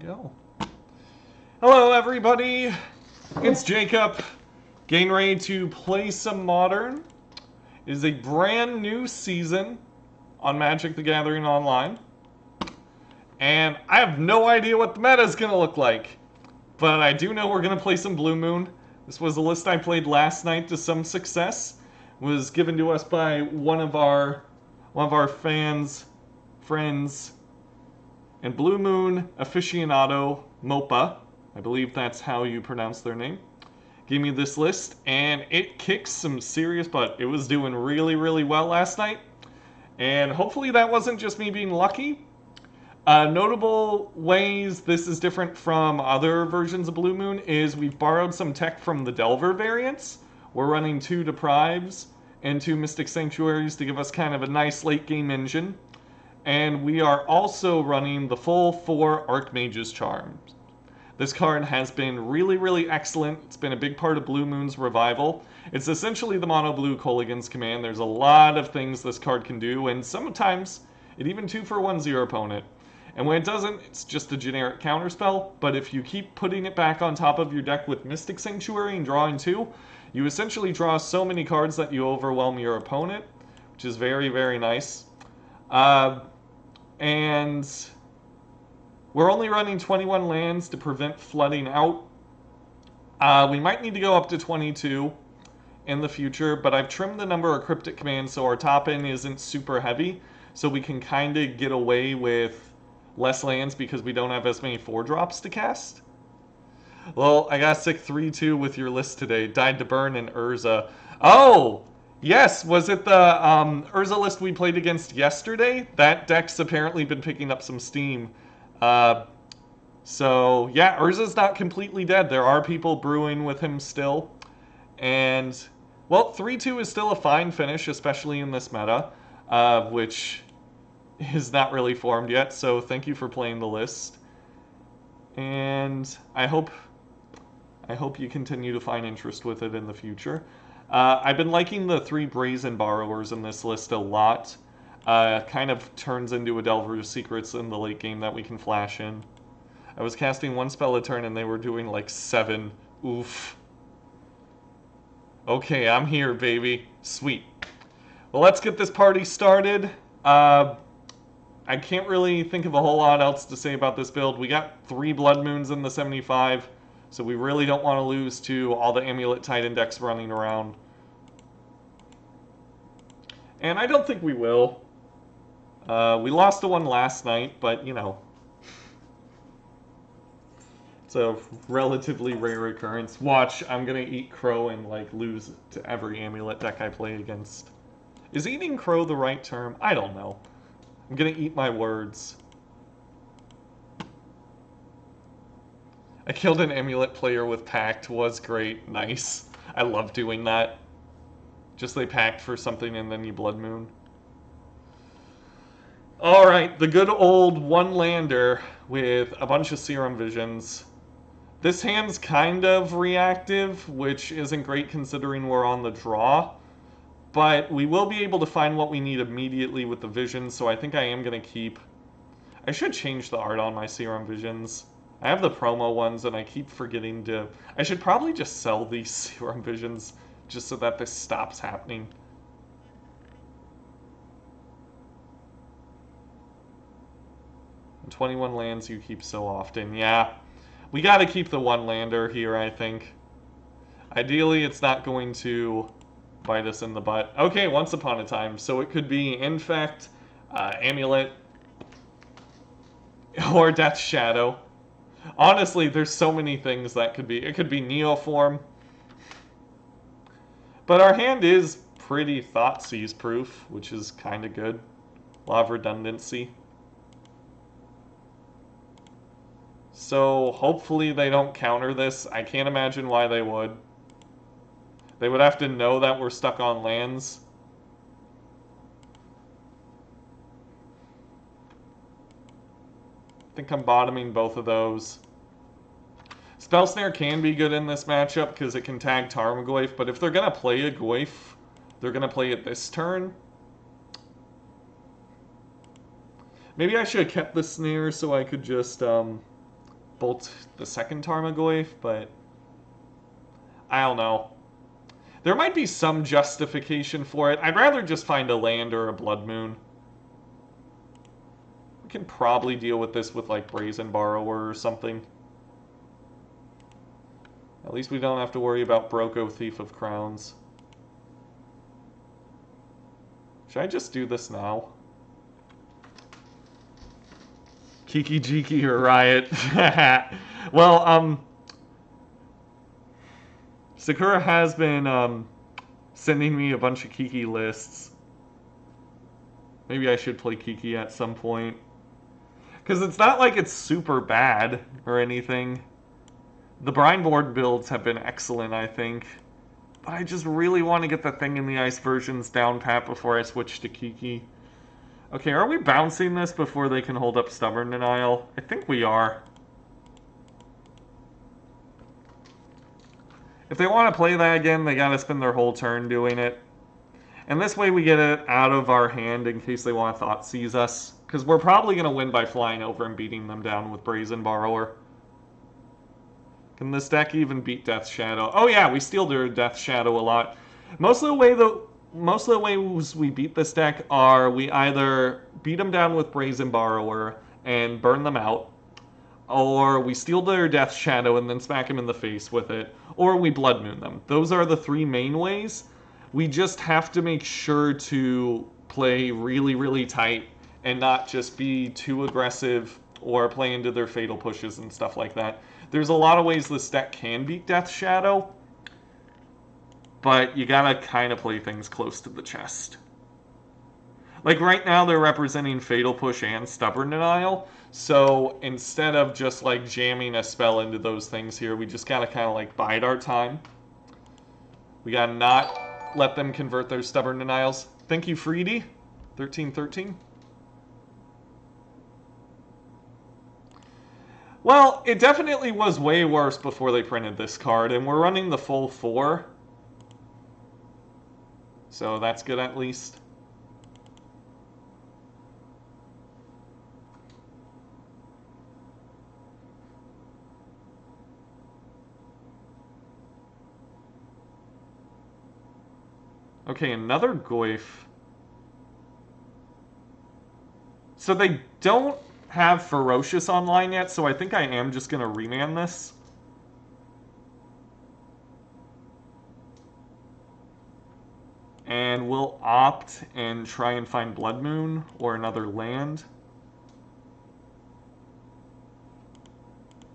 go. Hello, everybody. It's Jacob. Getting ready to play some Modern. It is a brand new season on Magic the Gathering Online. And I have no idea what the meta is going to look like. But I do know we're going to play some Blue Moon. This was a list I played last night to some success. It was given to us by one of our friends, and Blue Moon aficionado Mopa, I believe that's how you pronounce their name, gave me this list, and it kicks some serious butt. It was doing really, really well last night, and hopefully that wasn't just me being lucky. Notable ways this is different from other versions of Blue Moon is we've borrowed some tech from the Delver variants. We're running 2 Deprives and 2 Mystic Sanctuaries to give us kind of a nice late game engine. And we are also running the full 4 Archmage's Charms. This card has been really, really excellent. It's been a big part of Blue Moon's revival. It's essentially the mono blue Kolaghan's Command. There's a lot of things this card can do, and sometimes it even 2-for-1s your opponent. And when it doesn't, it's just a generic counterspell, but if you keep putting it back on top of your deck with Mystic Sanctuary and drawing 2, you essentially draw so many cards that you overwhelm your opponent, which is very, very nice. And we're only running 21 lands to prevent flooding out. We might need to go up to 22 in the future, but I've trimmed the number of Cryptic Commands so our top end isn't super heavy, so we can kind of get away with less lands because we don't have as many 4-drops to cast. Well, I got sick 3-2 with your list today. Died to Burn and Urza. Oh! Yes, was it the Urza list we played against yesterday? That deck's apparently been picking up some steam. So, yeah, Urza's not completely dead. There are people brewing with him still. And, well, 3-2 is still a fine finish, especially in this meta, which is not really formed yet, so thank you for playing the list. And I hope you continue to find interest with it in the future. I've been liking the 3 Brazen Borrowers in this list a lot. Kind of turns into a Delver's Secrets in the late game that we can flash in. I was casting 1 spell a turn and they were doing like 7. Oof. Okay, I'm here, baby. Sweet. Well, let's get this party started. I can't really think of a whole lot else to say about this build. We got 3 Blood Moons in the 75, so we really don't want to lose to all the Amulet Titan decks running around. And I don't think we will. We lost to one last night, but, you know, it's a relatively rare occurrence. Watch, I'm going to eat Crow and, like, lose to every Amulet deck I play against. Is eating Crow the right term? I don't know. I'm gonna eat my words. I killed an Amulet player with Pact. Was great. Nice. I love doing that. Just they Pact for something and then you Blood Moon. Alright, the good old 1-lander with a bunch of Serum Visions. This hand's kind of reactive, which isn't great considering we're on the draw. But we will be able to find what we need immediately with the Visions, so I think I am going to keep... I should change the art on my Serum Visions. I have the promo ones, and I keep forgetting to... I should probably just sell these Serum Visions, just so that this stops happening. And 21 lands you keep so often. Yeah, we got to keep the 1-lander here, I think. Ideally, it's not going to bite us in the butt. Okay, Once Upon a Time. So it could be Infect, Amulet, or Death Shadow. Honestly, there's so many things that could be. It could be Neoform. But our hand is pretty Thoughtseize proof, which is kind of good. A lot of redundancy. So hopefully they don't counter this. I can't imagine why they would. They would have to know that we're stuck on lands. I think I'm bottoming both of those. Spell Snare can be good in this matchup because it can tag Tarmogoyf, but if they're going to play a Goyf, they're going to play it this turn. Maybe I should have kept the Snare so I could just bolt the second Tarmogoyf, but I don't know. There might be some justification for it. I'd rather just find a land or a Blood Moon. We can probably deal with this with like Brazen Borrower or something. At least we don't have to worry about Broko Thief of Crowns. Should I just do this now? Kiki Jiki or Riot? Well, Sakura has been sending me a bunch of Kiki lists. Maybe I should play Kiki at some point. Because it's not like it's super bad or anything. The brine board builds have been excellent, I think. But I just really want to get the Thing in the Ice versions down pat before I switch to Kiki. Okay, are we bouncing this before they can hold up Stubborn Denial? I think we are. If they want to play that again, they gotta spend their whole turn doing it. And this way we get it out of our hand in case they want to Thoughtseize us. Because we're probably going to win by flying over and beating them down with Brazen Borrower. Can this deck even beat Death Shadow? Oh yeah, we steal their Death Shadow a lot. Most of the ways we beat this deck are we either beat them down with Brazen Borrower and burn them out, or we steal their Death Shadow and then smack them in the face with it, or we Blood Moon them. Those are the three main ways. We just have to make sure to play really, really tight and not just be too aggressive or play into their fatal pushes and stuff like that. There's a lot of ways this deck can beat Death Shadow, but you gotta kind of play things close to the chest. Like right now they're representing Fatal Push and Stubborn Denial, so instead of just like jamming a spell into those things here, we just gotta kind of like bide our time. We gotta not let them convert their Stubborn Denials. Thank you, Freedy. 1313. Well, it definitely was way worse before they printed this card, and we're running the full 4. So that's good at least. Okay, another Goyf. So they don't have Ferocious online yet, so I think I am just going to remand this. And we'll opt and try and find Blood Moon or another land.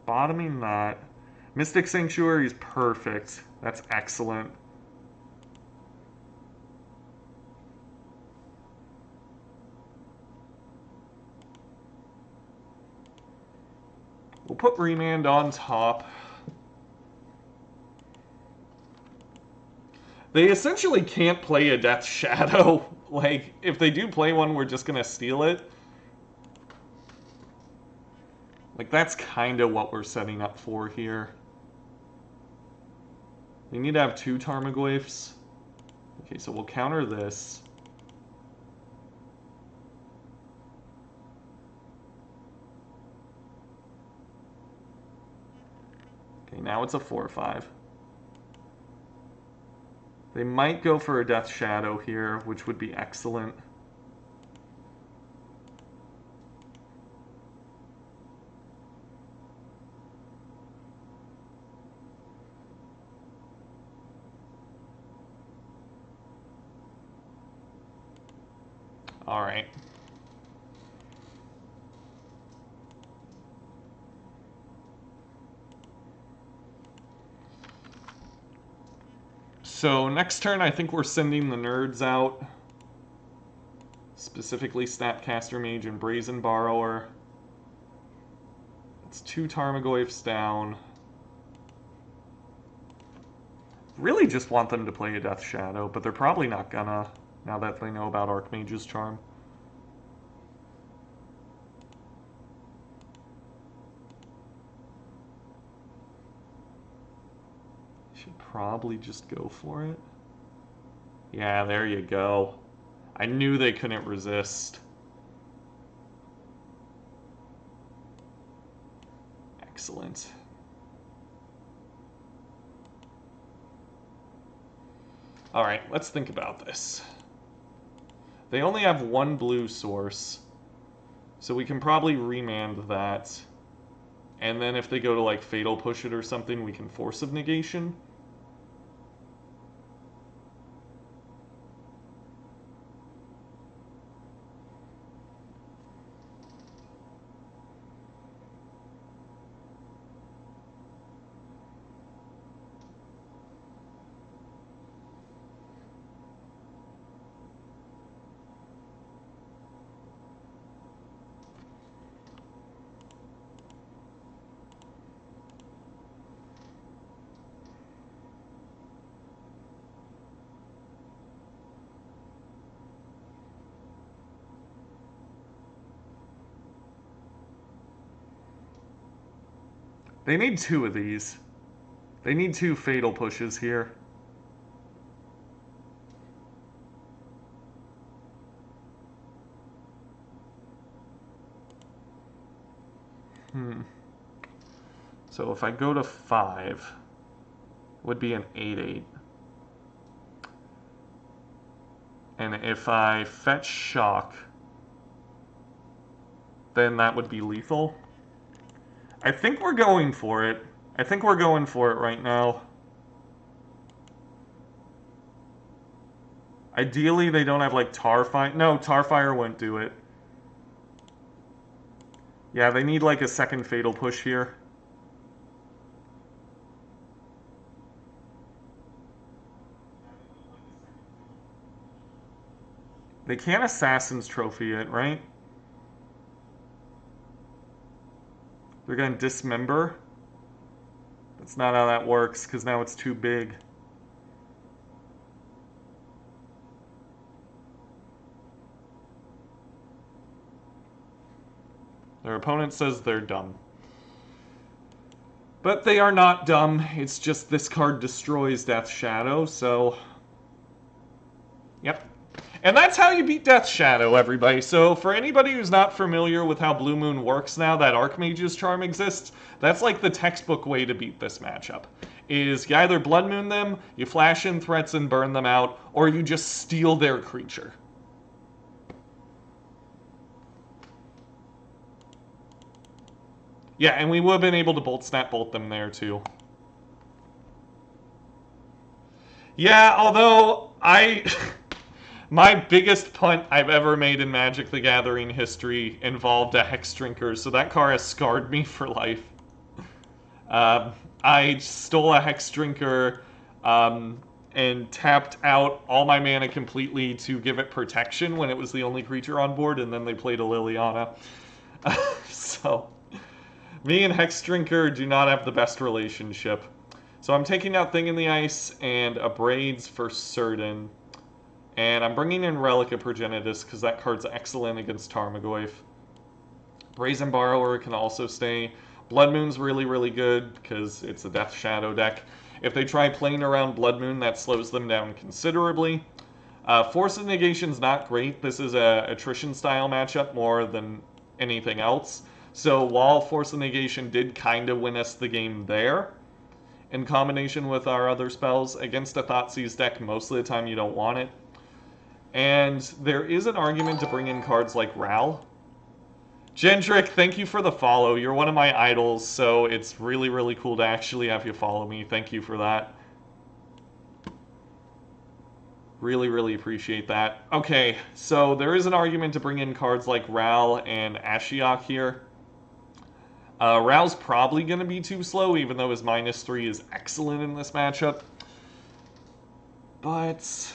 Bottoming that. Mystic Sanctuary is perfect. That's excellent. We'll put Remand on top. They essentially can't play a Death Shadow. Like, if they do play one, we're just gonna steal it. Like, that's kind of what we're setting up for here. We need to have 2 Tarmogoyfs. Okay, so we'll counter this. Okay, now it's a 4/5. They might go for a Death Shadow here, which would be excellent. All right. So next turn, I think we're sending the nerds out. Specifically Snapcaster Mage and Brazen Borrower. It's 2 Tarmogoyfs down. Really just want them to play a Death Shadow, but they're probably not gonna, now that they know about Archmage's Charm. Should probably just go for it. Yeah, there you go. I knew they couldn't resist. Excellent. Alright, let's think about this. They only have one blue source, so we can probably remand that. And then if they go to, like, Fatal Push it or something, we can Force of Negation. They need two of these. They need two Fatal Pushes here. So if I go to 5, would be an 8/8. And if I fetch Shock, then that would be lethal. I think we're going for it. I think we're going for it right now. Ideally, they don't have, like, Tarfire. No, Tarfire won't do it. Yeah, they need, like, a second Fatal Push here. They can't Assassin's Trophy it, right? They're going to Dismember. That's not how that works, because now it's too big. Their opponent says they're dumb. But they are not dumb. It's just this card destroys Death Shadow, so... Yep. And that's how you beat Death Shadow, everybody. So for anybody who's not familiar with how Blue Moon works now, that Archmage's Charm exists, that's like the textbook way to beat this matchup. Is you either Blood Moon them, you flash in threats and burn them out, or you just steal their creature. Yeah, and we would have been able to Bolt Snap Bolt them there, too. Yeah, although my biggest punt I've ever made in Magic the Gathering history involved a Hex Drinker, so that card has scarred me for life. I stole a Hex Drinker and tapped out all my mana completely to give it protection when it was the only creature on board, and then they played a Liliana. So... me and Hex Drinker do not have the best relationship. So I'm taking out Thing in the Ice and Abrades for certain. And I'm bringing in Relic of Progenitus because that card's excellent against Tarmogoyf. Brazen Borrower can also stay. Blood Moon's really, really good because it's a Death Shadow deck. If they try playing around Blood Moon, that slows them down considerably. Force of Negation's not great. This is a attrition-style matchup more than anything else. So while Force of Negation did kind of win us the game there, in combination with our other spells, against a Thoughtseize deck, most of the time you don't want it. And there is an argument to bring in cards like Ral. Gendrick, thank you for the follow. You're one of my idols, so it's really, really cool to actually have you follow me. Thank you for that. Really, really appreciate that. Okay, so there is an argument to bring in cards like Ral and Ashiok here. Ral's probably going to be too slow, even though his -3 is excellent in this matchup. But,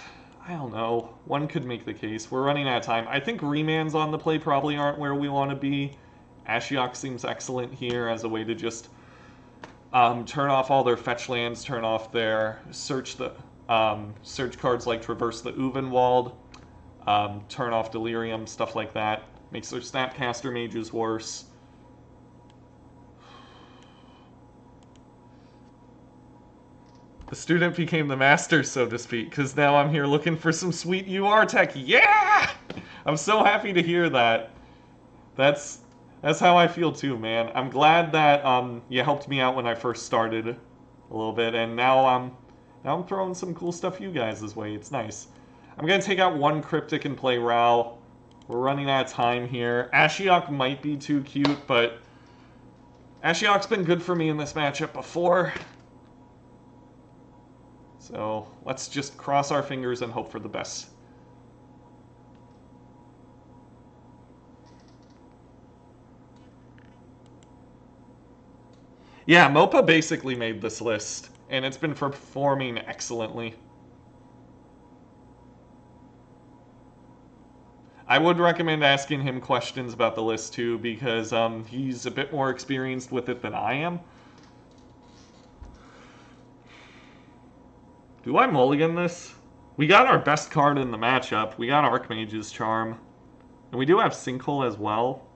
I don't know. One could make the case. We're running out of time. I think remands on the play probably aren't where we want to be. Ashiok seems excellent here as a way to just turn off all their fetch lands, turn off their search cards like Traverse the Uvenwald, turn off Delirium, stuff like that. Makes their Snapcaster Mages worse. The student became the master, so to speak, because now I'm here looking for some sweet UR tech. Yeah! I'm so happy to hear that. That's That's how I feel too, man. I'm glad that you helped me out when I first started a little bit, and now I'm throwing some cool stuff you guys' way. It's nice. I'm gonna take out one Cryptic and play Ral. We're running out of time here. Ashiok might be too cute, but Ashiok's been good for me in this matchup before. So let's just cross our fingers and hope for the best. Yeah, Mopa basically made this list, and it's been performing excellently. I would recommend asking him questions about the list too, because he's a bit more experienced with it than I am. Do I mulligan this? We got our best card in the matchup. We got Archmage's Charm. And we do have Sinkhole as well.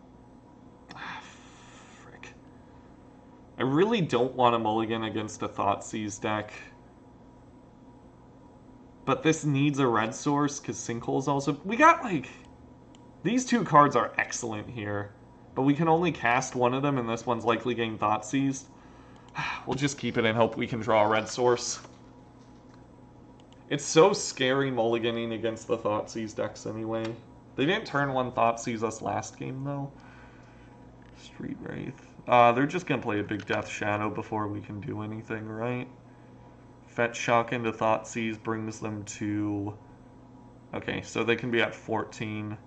Ah, frick. I really don't want to mulligan against a Thoughtseize deck. But this needs a red source, because Sinkhole's also... We got, like... These two cards are excellent here. But we can only cast one of them, and this one's likely getting Thoughtseized. We'll just keep it and hope we can draw a red source. It's so scary mulliganing against the Thoughtseize decks anyway. They didn't turn one Thoughtseize us last game, though. Street Wraith. They're just going to play a big Death Shadow before we can do anything, right? Fetch Shock into Thoughtseize brings them to... Okay, so they can be at 14.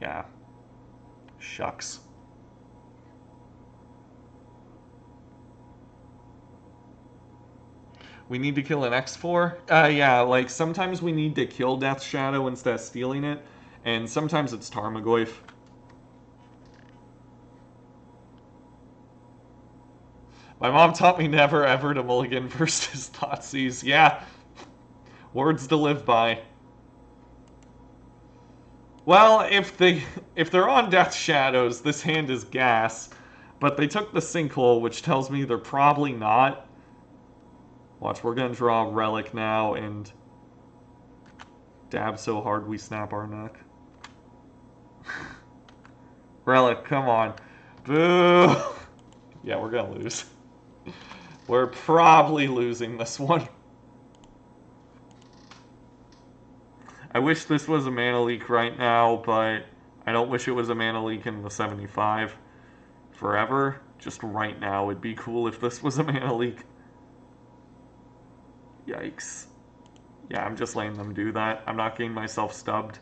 Yeah. Shucks. We need to kill an X4? Yeah, like, sometimes we need to kill Death Shadow instead of stealing it, and sometimes it's Tarmogoyf. My mom taught me never ever to mulligan versus Thoughtseize. Yeah. Words to live by. Well, if they're on Death Shadows, this hand is gas. But they took the Sinkhole, which tells me they're probably not. Watch, we're going to draw a Relic now and dab so hard we snap our neck. Relic, come on. Boo! Yeah, we're going to lose. We're probably losing this one. I wish this was a mana leak right now, but I don't wish it was a mana leak in the 75 forever. Just right now, it'd be cool if this was a mana leak. Yikes. Yeah, I'm just letting them do that. I'm not getting myself stubbed.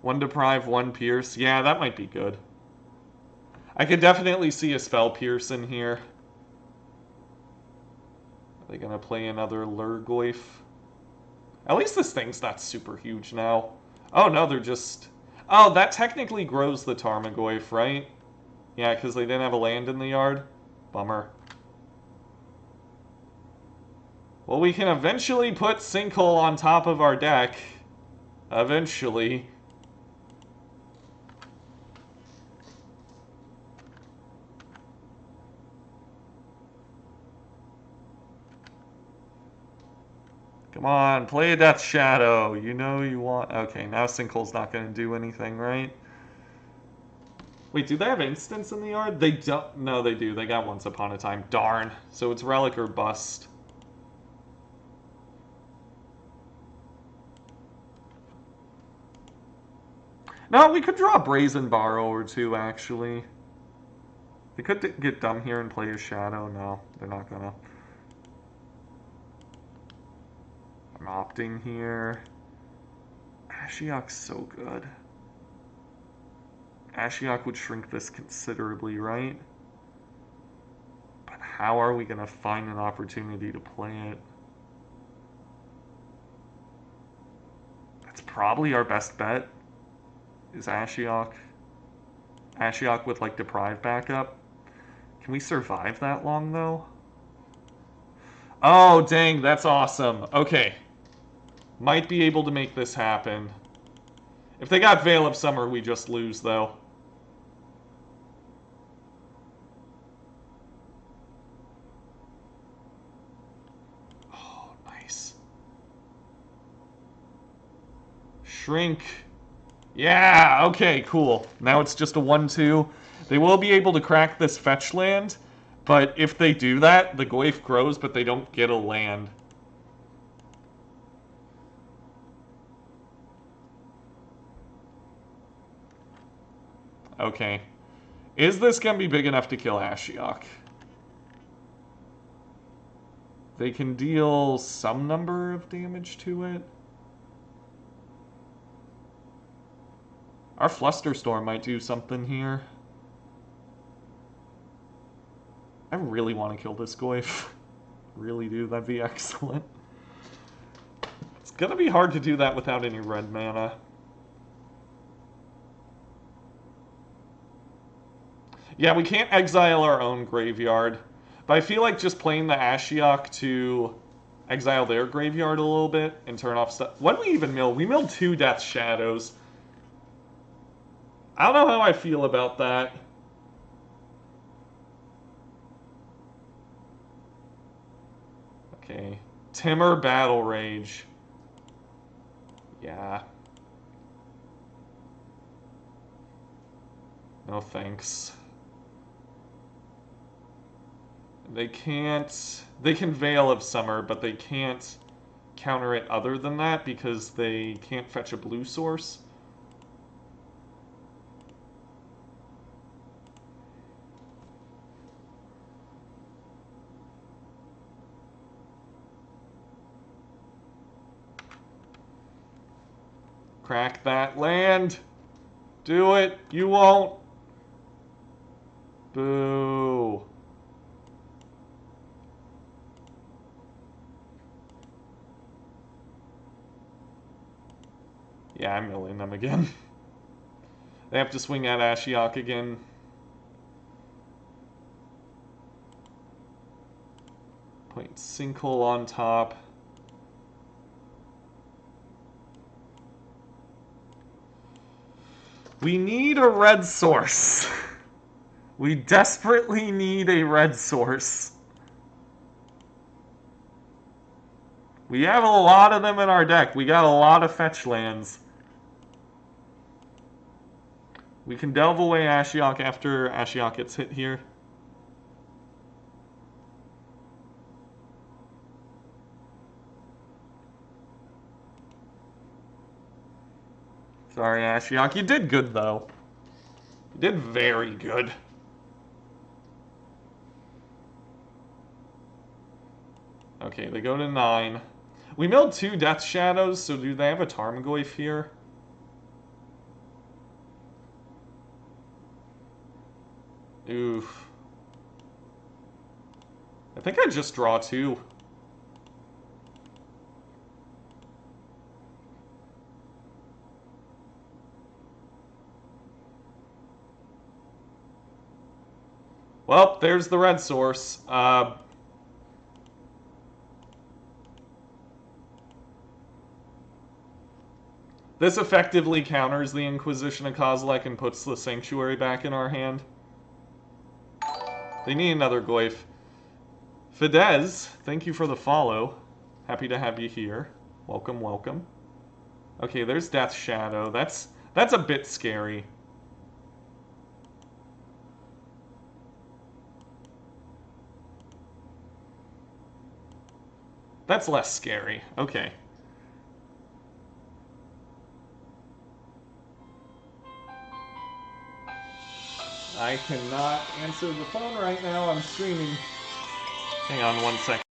One Deprive, one Pierce. Yeah, that might be good. I could definitely see a Spell Pierce in here. Are they going to play another Lurgoyf? At least this thing's not super huge now. Oh, no, they're just... Oh, that technically grows the Tarmogoyf, right? Yeah, because they didn't have a land in the yard. Bummer. Well, we can eventually put Sinkhole on top of our deck. Eventually. Come on, play a Death Shadow. You know you want... Okay, now Sinkhole's not going to do anything, right? Wait, do they have instants in the yard? They don't... No, they do. They got Once Upon a Time. Darn. So it's Relic or Bust. No, we could draw a Brazen Borrower too, actually. They could get dumb here and play a Shadow. No, they're not gonna. I'm opting here. Ashiok's so good. Ashiok would shrink this considerably, right? But how are we going to find an opportunity to play it? That's probably our best bet, is Ashiok. Ashiok with, like, Deprive backup. Can we survive that long, though? Oh, dang, that's awesome. Okay. Might be able to make this happen. If they got Veil of Summer, we just lose, though. Shrink. Yeah, okay, cool. Now it's just a 1-2. They will be able to crack this fetch land, but if they do that, the Goyf grows, but they don't get a land. Okay. Is this going to be big enough to kill Ashiok? They can deal some number of damage to it. Our Flusterstorm might do something here. I really want to kill this Goyf. Really do. That'd be excellent. It's going to be hard to do that without any red mana. Yeah, we can't exile our own graveyard. But I feel like just playing the Ashiok to exile their graveyard a little bit and turn off stuff. What did we even mill? We milled 2 Death Shadows. I don't know how I feel about that. Okay. Timur Battle Rage. Yeah. No thanks. They can't... They can Veil of Summer, but they can't counter it other than that because they can't fetch a blue source. Crack that land. Do it. You won't. Boo. Yeah, I'm milling them again. They have to swing at Ashiok again. Point Sinkhole on top. We need a red source. We desperately need a red source. We have a lot of them in our deck. We got a lot of fetch lands. We can delve away Ashiok after Ashiok gets hit here. Sorry, Ashiok. You did good, though. You did very good. Okay, they go to 9. We milled 2 Death Shadows, so do they have a Tarmogoyf here? Oof. I think I just draw 2. Well, there's the red source. This effectively counters the Inquisition of Kozilek and puts the Sanctuary back in our hand. They need another Goyf. Fidesz, thank you for the follow. Happy to have you here. Welcome, welcome. Okay, there's Death Shadow. That's a bit scary. That's less scary. Okay. I cannot answer the phone right now. I'm streaming. Hang on 1 second.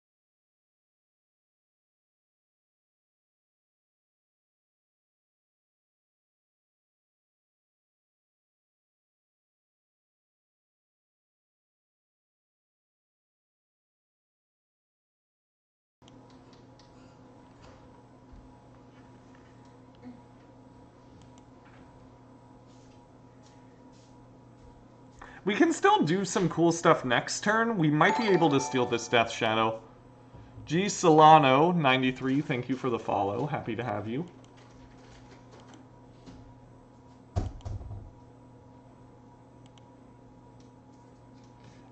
We can still do some cool stuff next turn. We might be able to steal this Death Shadow. G Solano 93, thank you for the follow. Happy to have you.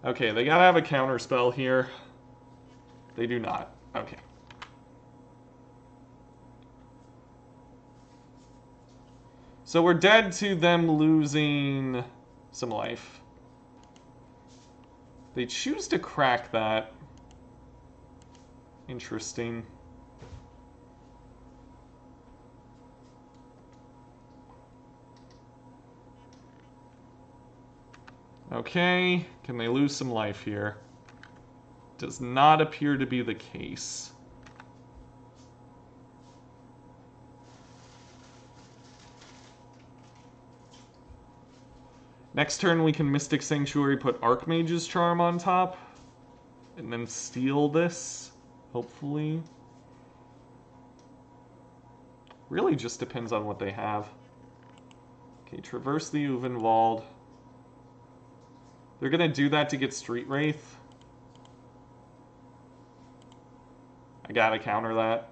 Okay, they gotta have a counter spell here. They do not. Okay. So we're dead to them losing some life. They choose to crack that. Interesting. Okay, can they lose some life here? Does not appear to be the case. Next turn we can Mystic Sanctuary, put Archmage's Charm on top, and then steal this, hopefully. Really just depends on what they have. Okay, traverse the Uvenwald. They're gonna do that to get Street Wraith. I gotta counter that.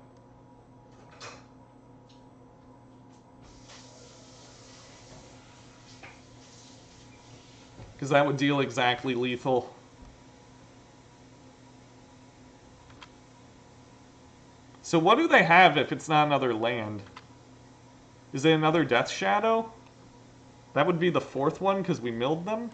Because that would deal exactly lethal. So what do they have if it's not another land? Is it another Death Shadow? That would be the fourth one because we milled them?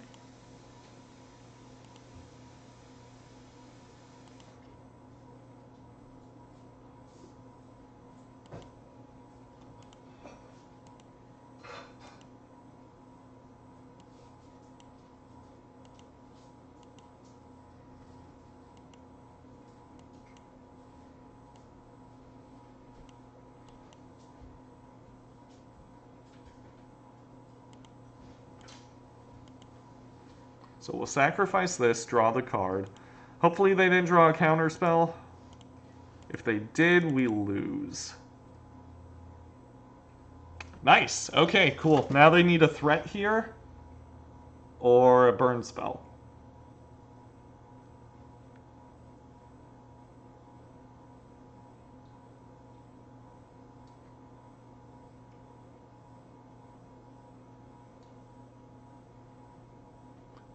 So we'll sacrifice this, draw the card. Hopefully they didn't draw a counter spell. If they did, we lose. Nice. Okay, cool. Now they need a threat here or a burn spell.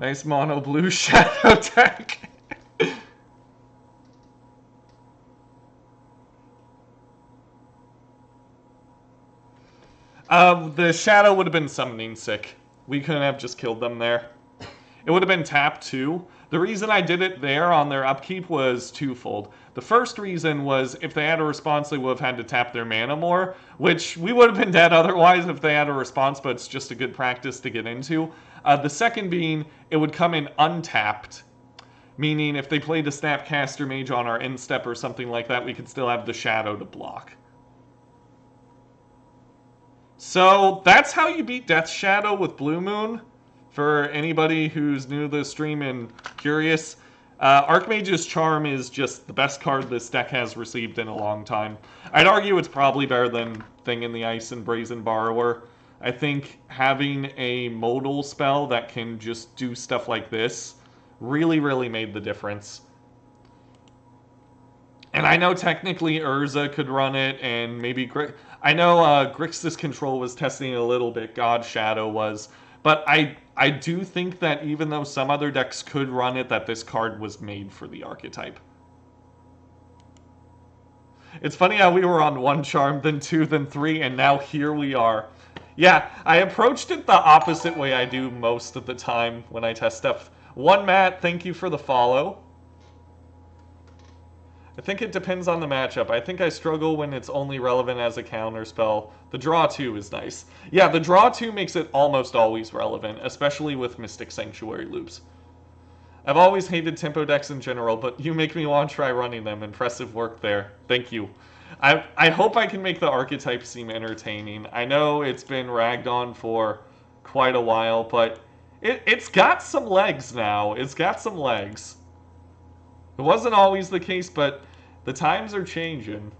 Nice mono blue shadow deck. The shadow would have been summoning sick. We couldn't have just killed them there. It would have been tapped too. The reason I did it there on their upkeep was twofold. The first reason was if they had a response, they would have had to tap their mana more, which we would have been dead otherwise if they had a response, but it's just a good practice to get into. The second being, it would come in untapped, meaning if they played a Snapcaster Mage on our end step or something like that, we could still have the shadow to block. So that's how you beat Death Shadow with Blue Moon. For anybody who's new to the stream and curious, Archmage's Charm is just the best card this deck has received in a long time. I'd argue it's probably better than Thing in the Ice and Brazen Borrower. I think having a modal spell that can just do stuff like this really, really made the difference. And I know technically Urza could run it, and maybe I know Grixis Control was testing it a little bit, God Shadow was, but I do think that even though some other decks could run it, that this card was made for the archetype. It's funny how we were on 1 charm, then 2, then 3, and now here we are. Yeah, I approached it the opposite way I do most of the time when I test stuff. One Matt, thank you for the follow. I think it depends on the matchup. I think I struggle when it's only relevant as a counter spell. The draw 2 is nice. Yeah, the draw 2 makes it almost always relevant, especially with Mystic Sanctuary loops. I've always hated tempo decks in general, but you make me want to try running them. Impressive work there. Thank you. I hope I can make the archetype seem entertaining. I know it's been ragged on for quite a while, but it's got some legs now. It's got some legs. It wasn't always the case, but the times are changing.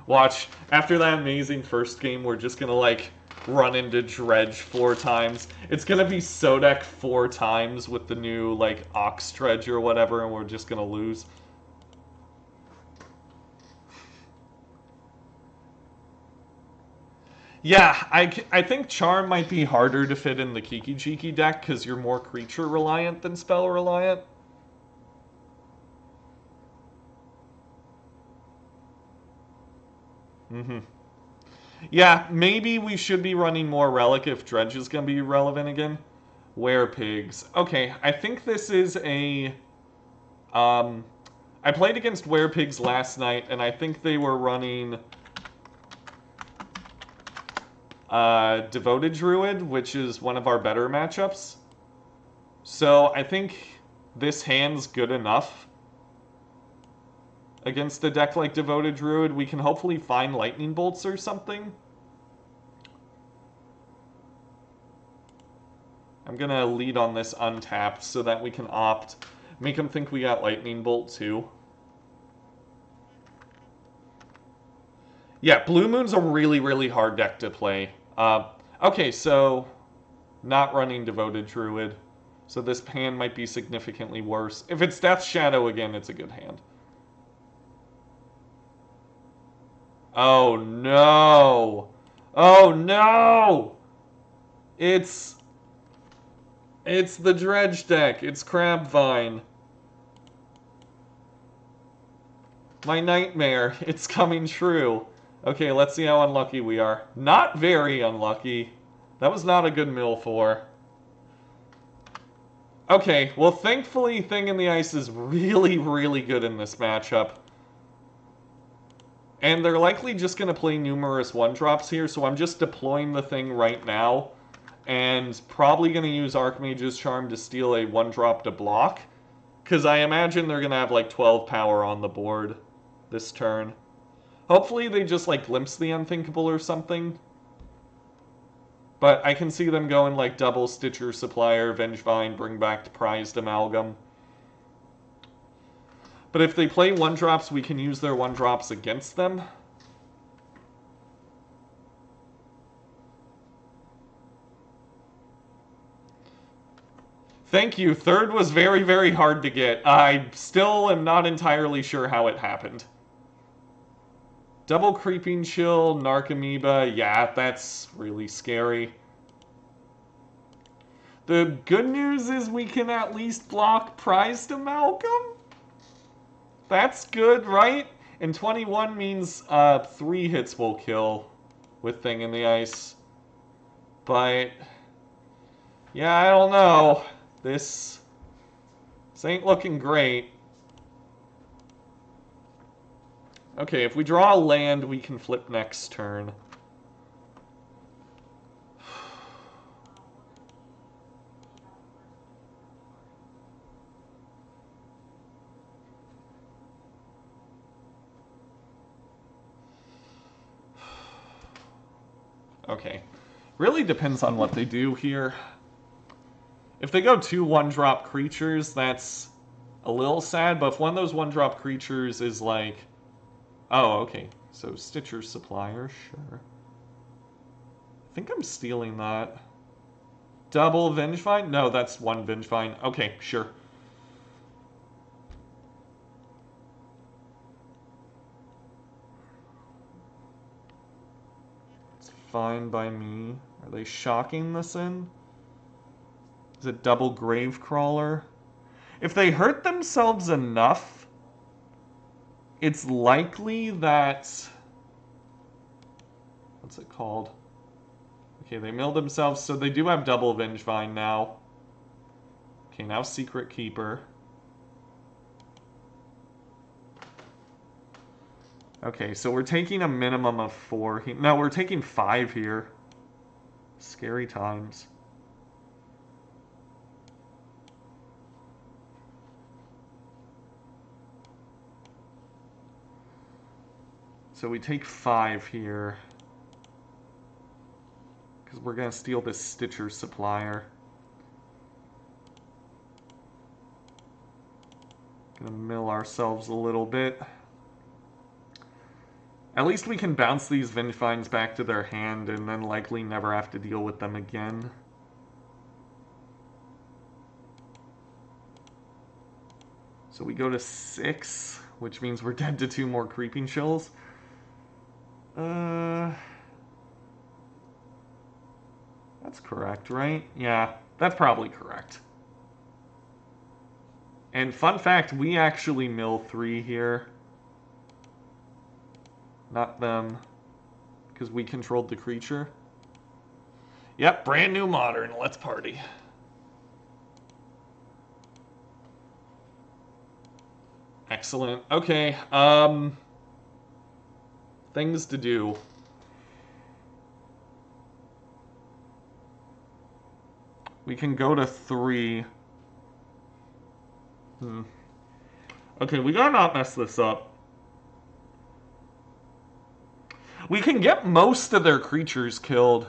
Watch, after that amazing first game, we're just gonna, like, run into Dredge 4 times. It's gonna be Sodek 4 times with the new, like, Ox Dredge or whatever, and we're just gonna lose. Yeah, I think Charm might be harder to fit in the Kiki Jiki deck because you're more creature reliant than spell reliant. Mm-hmm. Yeah, maybe we should be running more Relic if Dredge is going to be relevant again. Werepigs. Okay, I think this is a... I played against Werepigs last night, and I think they were running Devoted Druid, which is one of our better matchups. So I think this hand's good enough against a deck like Devoted Druid. We can hopefully find Lightning Bolts or something. I'm going to lead on this untapped so that we can opt. Make them think we got Lightning Bolt too. Yeah, Blue Moon's a really, really hard deck to play. Okay, so not running Devoted Druid. So this hand might be significantly worse. If it's Death Shadow again, it's a good hand. Oh no! Oh no! It's the Dredge deck. It's Crabvine. My nightmare. It's coming true. Okay, let's see how unlucky we are. Not very unlucky. That was not a good mill for. Okay, well thankfully Thing in the Ice is really, really good in this matchup. And they're likely just going to play numerous 1-drops here, so I'm just deploying the Thing right now. And probably going to use Archmage's Charm to steal a 1-drop to block. Because I imagine they're going to have like 12 power on the board this turn. Hopefully they just like glimpse the Unthinkable or something. But I can see them going like double Stitcher Supplier, Vengevine, bring back to Prized Amalgam. But if they play 1-drops, we can use their 1-drops against them. Thank you. Third was very, very hard to get. I still am not entirely sure how it happened. Double Creeping Chill, Narcomoeba, yeah, that's really scary. The good news is we can at least block Prized Amalgam. That's good, right? And 21 means 3 hits will kill with Thing in the Ice. But, yeah, I don't know. This ain't looking great. Okay, if we draw a land, we can flip next turn. Okay. Really depends on what they do here. If they go 2 1-drop creatures, that's a little sad, but if one of those 1-drop creatures is like... Oh, okay. So Stitcher Supplier, sure. I think I'm stealing that. Double Vengevine? No, that's 1 Vengevine. Okay, sure. It's fine by me. Are they shocking this in? Is it double Gravecrawler? If they hurt themselves enough, it's likely that... What's it called? Okay, they milled themselves, so they do have double Vengevine now. Okay, now Secret Keeper. Okay, so we're taking a minimum of 4. No, we're taking 5 here. Scary times. So we take 5 here. Because we're going to steal this Stitcher Supplier. Gonna mill ourselves a little bit. At least we can bounce these Vengevines back to their hand and then likely never have to deal with them again. So we go to 6, which means we're dead to 2 more Creeping Chills. That's correct, right? Yeah, that's probably correct. And fun fact, we actually mill 3 here. Not them. because we controlled the creature. Yep, brand new modern. Let's party. Excellent. Okay. Things to do. We can go to 3. Okay, we gotta not mess this up. We can get most of their creatures killed.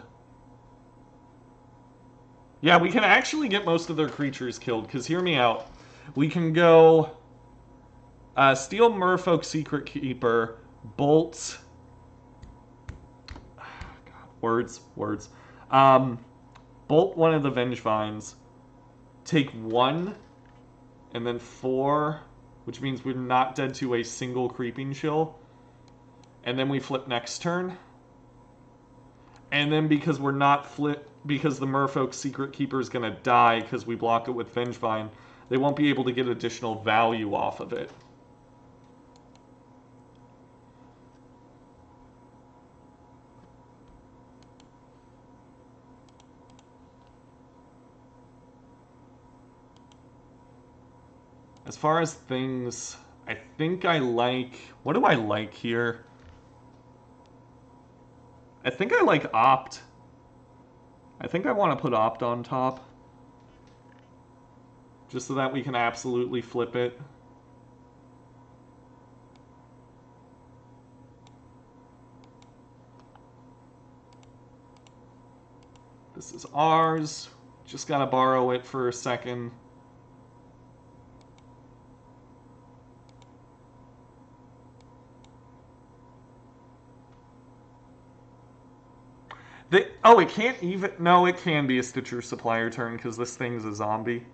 Yeah, we can actually get most of their creatures killed, because hear me out. We can go Steal Merfolk Secret Keeper, Bolt... God, words. Bolt one of the Vengevines, take 1, and then 4, which means we're not dead to a single Creeping Chill. And then we flip next turn. And then because we're not because the Merfolk Secret Keeper is going to die because we block it with Vengevine, they won't be able to get additional value off of it. As far as things, I think I like... What do I like here? I think I like Opt. I think I want to put Opt on top. Just so that we can absolutely flip it. This is ours. Just gotta borrow it for a second. Oh, it can't even... No, it can be a Stitcher Supplier turn, because this thing's a zombie.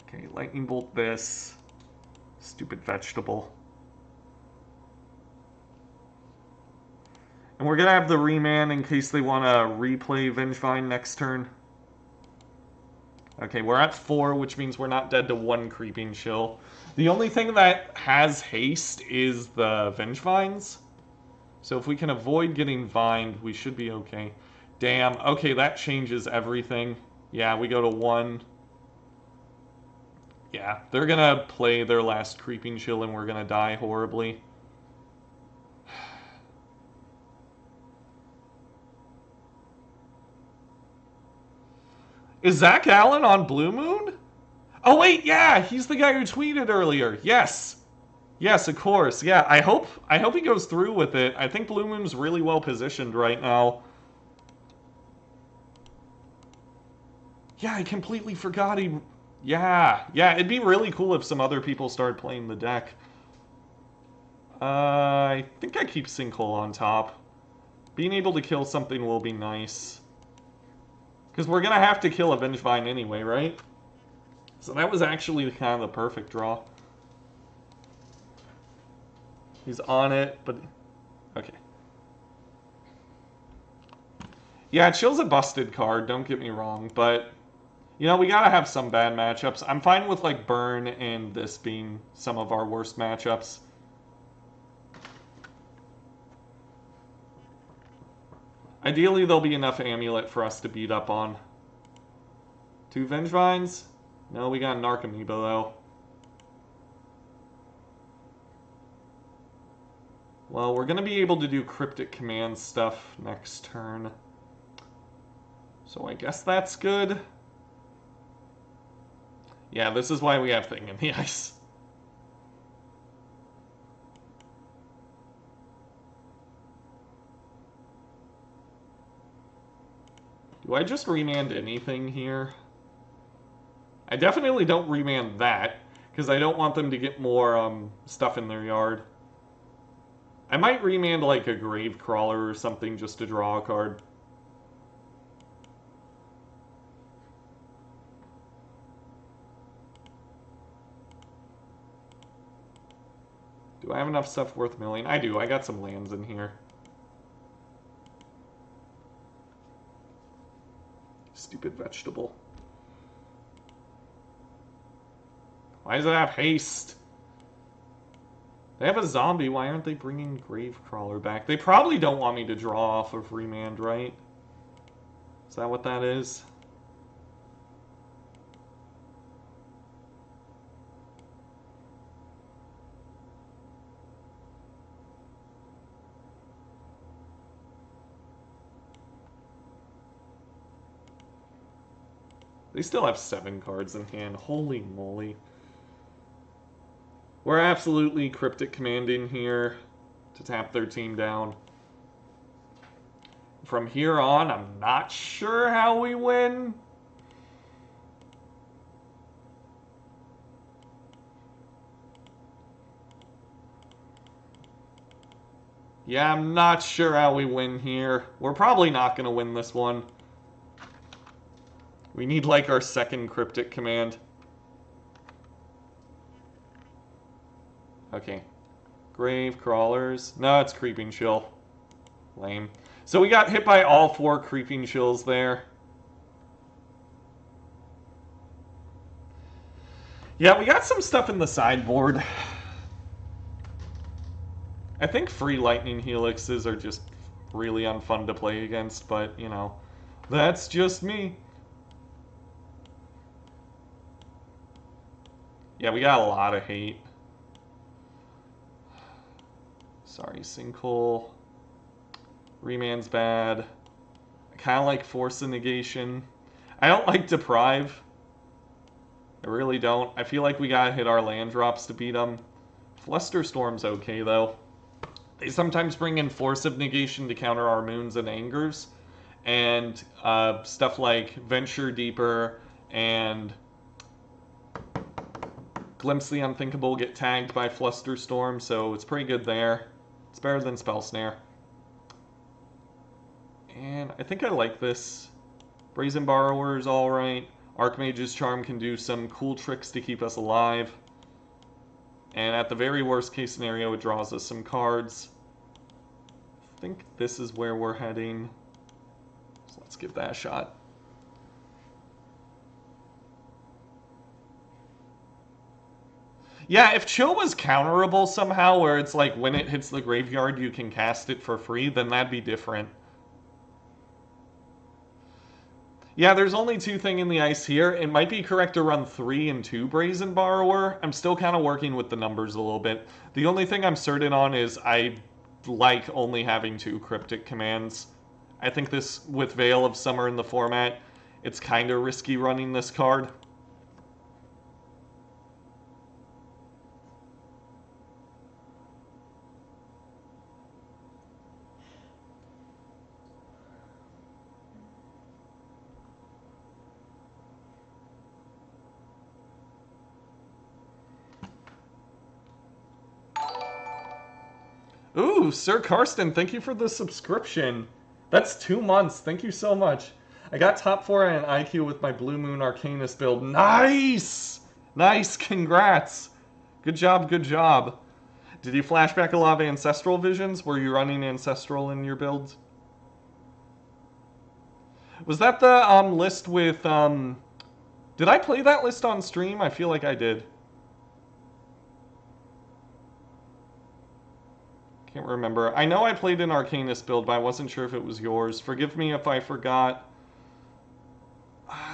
Okay, Lightning Bolt this. Stupid vegetable. And we're going to have the Remand in case they want to replay Vengevine next turn. Okay, we're at 4, which means we're not dead to 1 Creeping Chill. The only thing that has haste is the Vengevines. So if we can avoid getting vined, we should be okay. Damn, okay, that changes everything. Yeah, we go to 1. Yeah, they're gonna play their last Creeping Chill and we're gonna die horribly. Is Zach Allen on Blue Moon? Oh wait, yeah, he's the guy who tweeted earlier. Yes. Yes, of course. Yeah, I hope he goes through with it. I think Blue Moon's really well positioned right now. Yeah, I completely forgot he... Yeah, it'd be really cool if some other people started playing the deck. I think I keep Sinkhole on top. Being able to kill something will be nice. Because we're going to have to kill a Vengevine anyway, right? So that was actually kind of the perfect draw. He's on it, but... Okay. Yeah, Chill's a busted card, don't get me wrong, but... You know, we gotta have some bad matchups. I'm fine with, like, Burn and this being some of our worst matchups. Ideally, there'll be enough Amulet for us to beat up on. 2 Vengevines? No, we got an Archmage, though. Well, we're gonna be able to do Cryptic Command stuff next turn. So I guess that's good. Yeah, this is why we have Thing in the Ice. Do I just Remand anything here? I definitely don't Remand that, because I don't want them to get more stuff in their yard. I might Remand like a Gravecrawler or something just to draw a card. Do I have enough stuff worth milling? I do. I got some lands in here. Stupid vegetable. Why does it have haste? They have a zombie. Why aren't they bringing Gravecrawler back? They probably don't want me to draw off of Remand, right? Is that what that is? They still have 7 cards in hand. Holy moly. We're absolutely Cryptic Commanding here to tap their team down. From here on, I'm not sure how we win. Yeah, I'm not sure how we win here. We're probably not going to win this one. We need, like, our second Cryptic Command. Okay. Grave Crawlers. No, it's Creeping Chill. Lame. So we got hit by all 4 Creeping Chills there. Yeah, we got some stuff in the sideboard. I think free Lightning Helixes are just really unfun to play against, but, you know, that's just me. Yeah, we got a lot of hate. Sorry, Sinkhole. Remand's bad. I kind of like Force of Negation. I don't like Deprive. I really don't. I feel like we gotta hit our land drops to beat them. Flusterstorm's okay, though. They sometimes bring in Force of Negation to counter our Moons and Angers. And stuff like Venture Deeper and Glimpse the Unthinkable get tagged by Flusterstorm, so it's pretty good there. It's better than Spell Snare. And I think I like this. Brazen Borrower is alright. Archmage's Charm can do some cool tricks to keep us alive. And at the very worst case scenario, it draws us some cards. I think this is where we're heading. So let's give that a shot. Yeah, if Chill was counterable somehow, where it's like when it hits the graveyard you can cast it for free, then that'd be different. Yeah, there's only 2 thing in the ice here. It might be correct to run 3 and 2 Brazen Borrower. I'm still kind of working with the numbers a little bit. The only thing I'm certain on is I like only having 2 Cryptic Commands. I think this, with Veil of Summer in the format, it's kind of risky running this card. Ooh, Sir Karsten, thank you for the subscription. That's 2 months. Thank you so much. I got top 4 in IQ with my Blue Moon Arcanist build. Nice! Nice, congrats. Good job, good job. Did you flashback a lot of Ancestral Visions? Were you running Ancestral in your build? Was that the list with... Did I play that list on stream? I feel like I did. Can't remember. I know I played an Arcanist build, but I wasn't sure if it was yours. Forgive me if I forgot.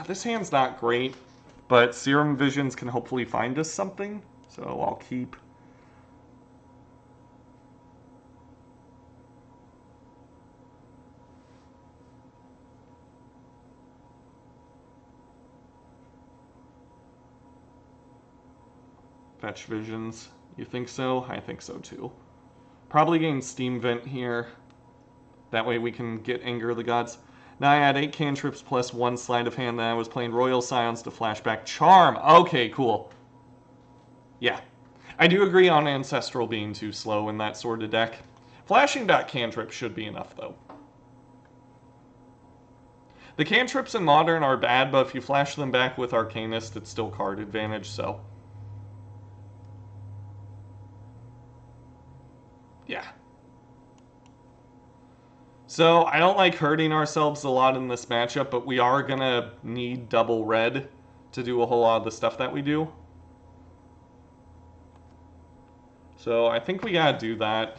This hand's not great, but Serum Visions can hopefully find us something, so I'll keep. Fetch Visions. You think so? I think so too. Probably getting Steam Vent here. That way we can get Anger of the Gods. Now I had 8 cantrips plus 1 sleight of hand. Then I was playing Royal Silence to flashback Charm. Okay, cool. Yeah. I do agree on Ancestral being too slow in that sort of deck. Flashing back cantrip should be enough, though. The cantrips in Modern are bad, but if you flash them back with Arcanist, it's still card advantage, so... yeah. So, I don't like hurting ourselves a lot in this matchup, but we are going to need double red to do a whole lot of the stuff that we do. So I think we gotta do that.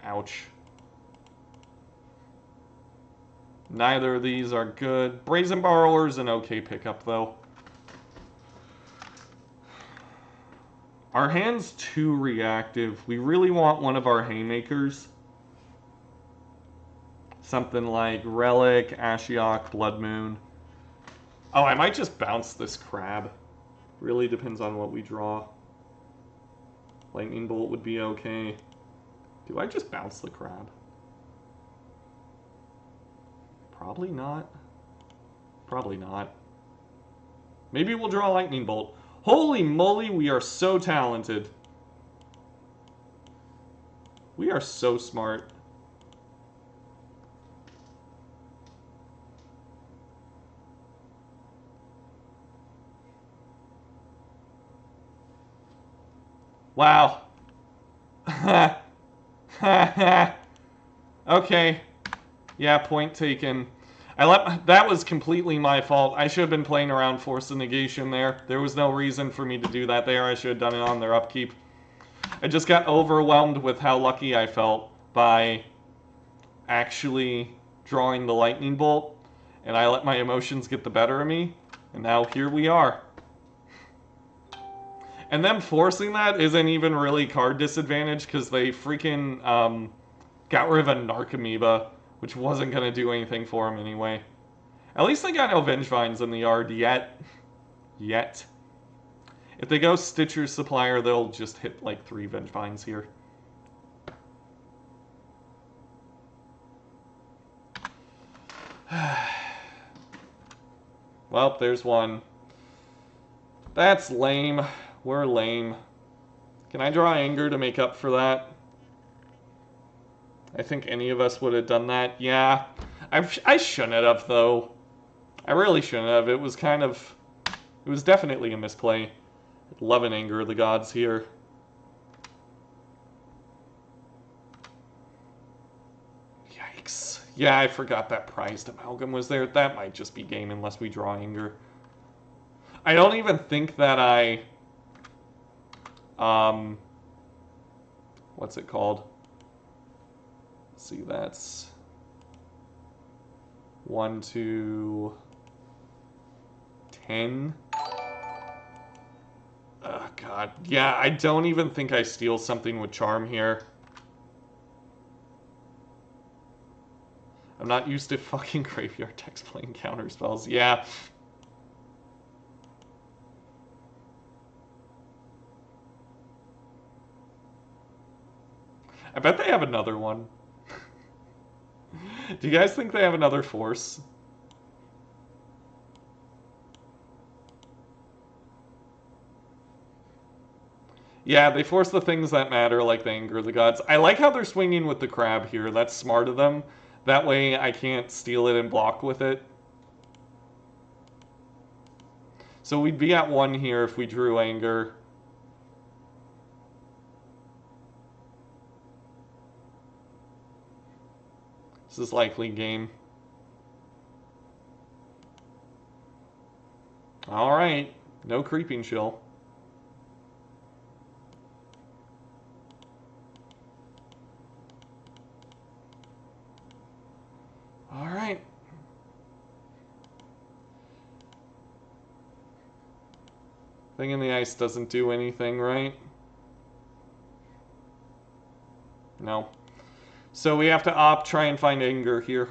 Ouch. Neither of these are good. Brazen Borrower is an okay pickup, though. Our hand's too reactive. We really want one of our haymakers. Something like Relic, Ashiok, Blood Moon. Oh, I might just bounce this crab. Really depends on what we draw. Lightning Bolt would be okay. Do I just bounce the crab? Probably not. Probably not. Maybe we'll draw Lightning Bolt. Holy moly, we are so talented. We are so smart. Wow. Okay. Yeah, point taken. That was completely my fault. I should have been playing around Force of Negation there. There was no reason for me to do that there. I should have done it on their upkeep. I just got overwhelmed with how lucky I felt by actually drawing the Lightning Bolt, and I let my emotions get the better of me, and now here we are. And them forcing that isn't even really card disadvantage, because they freaking got rid of a Narcomoeba, which wasn't going to do anything for him anyway. At least they got no Vengevines in the yard yet. If they go Stitcher's Supplier, they'll just hit like 3 Vengevines here. Well, there's one. That's lame. We're lame. Can I draw Anger to make up for that? I think any of us would have done that. Yeah. I shouldn't have, though. I really shouldn't have. It was kind of... It was definitely a misplay. Love and Anger of the Gods here. Yikes. Yeah, I forgot that Prized Amalgam was there. That might just be game unless we draw Anger. I don't even think that I... What's it called? Let's see, that's 1, 2, 10. Oh, God. Yeah, I don't even think I steal something with Charm here. I'm not used to fucking graveyard decks playing counter spells. Yeah. I bet they have another one. Do you guys think they have another Force? Yeah, they force the things that matter, like the Anger of the Gods. I like how they're swinging with the crab here. That's smart of them. That way I can't steal it and block with it. So we'd be at 1 here if we drew Anger. This is likely game. Alright, no Creeping Chill. Alright. Thing in the Ice doesn't do anything, right? No. So we have to try and find Anger here.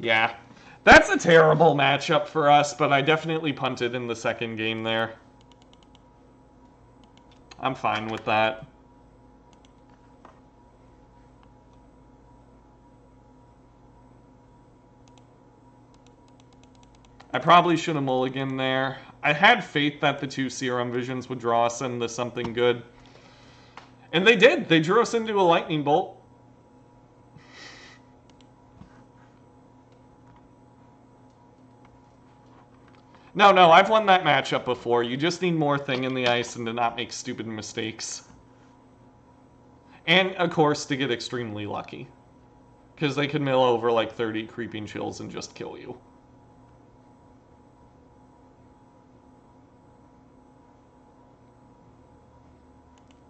Yeah. That's a terrible matchup for us, but I definitely punted in the second game there. I'm fine with that. I probably should have mulliganed there. I had faith that the 2 Serum Visions would draw us into something good. And they did. They drew us into a Lightning Bolt. No, I've won that matchup before. You just need more Thing in the Ice and to not make stupid mistakes. And, of course, to get extremely lucky. Because they could mill over like 30 Creeping Chills and just kill you.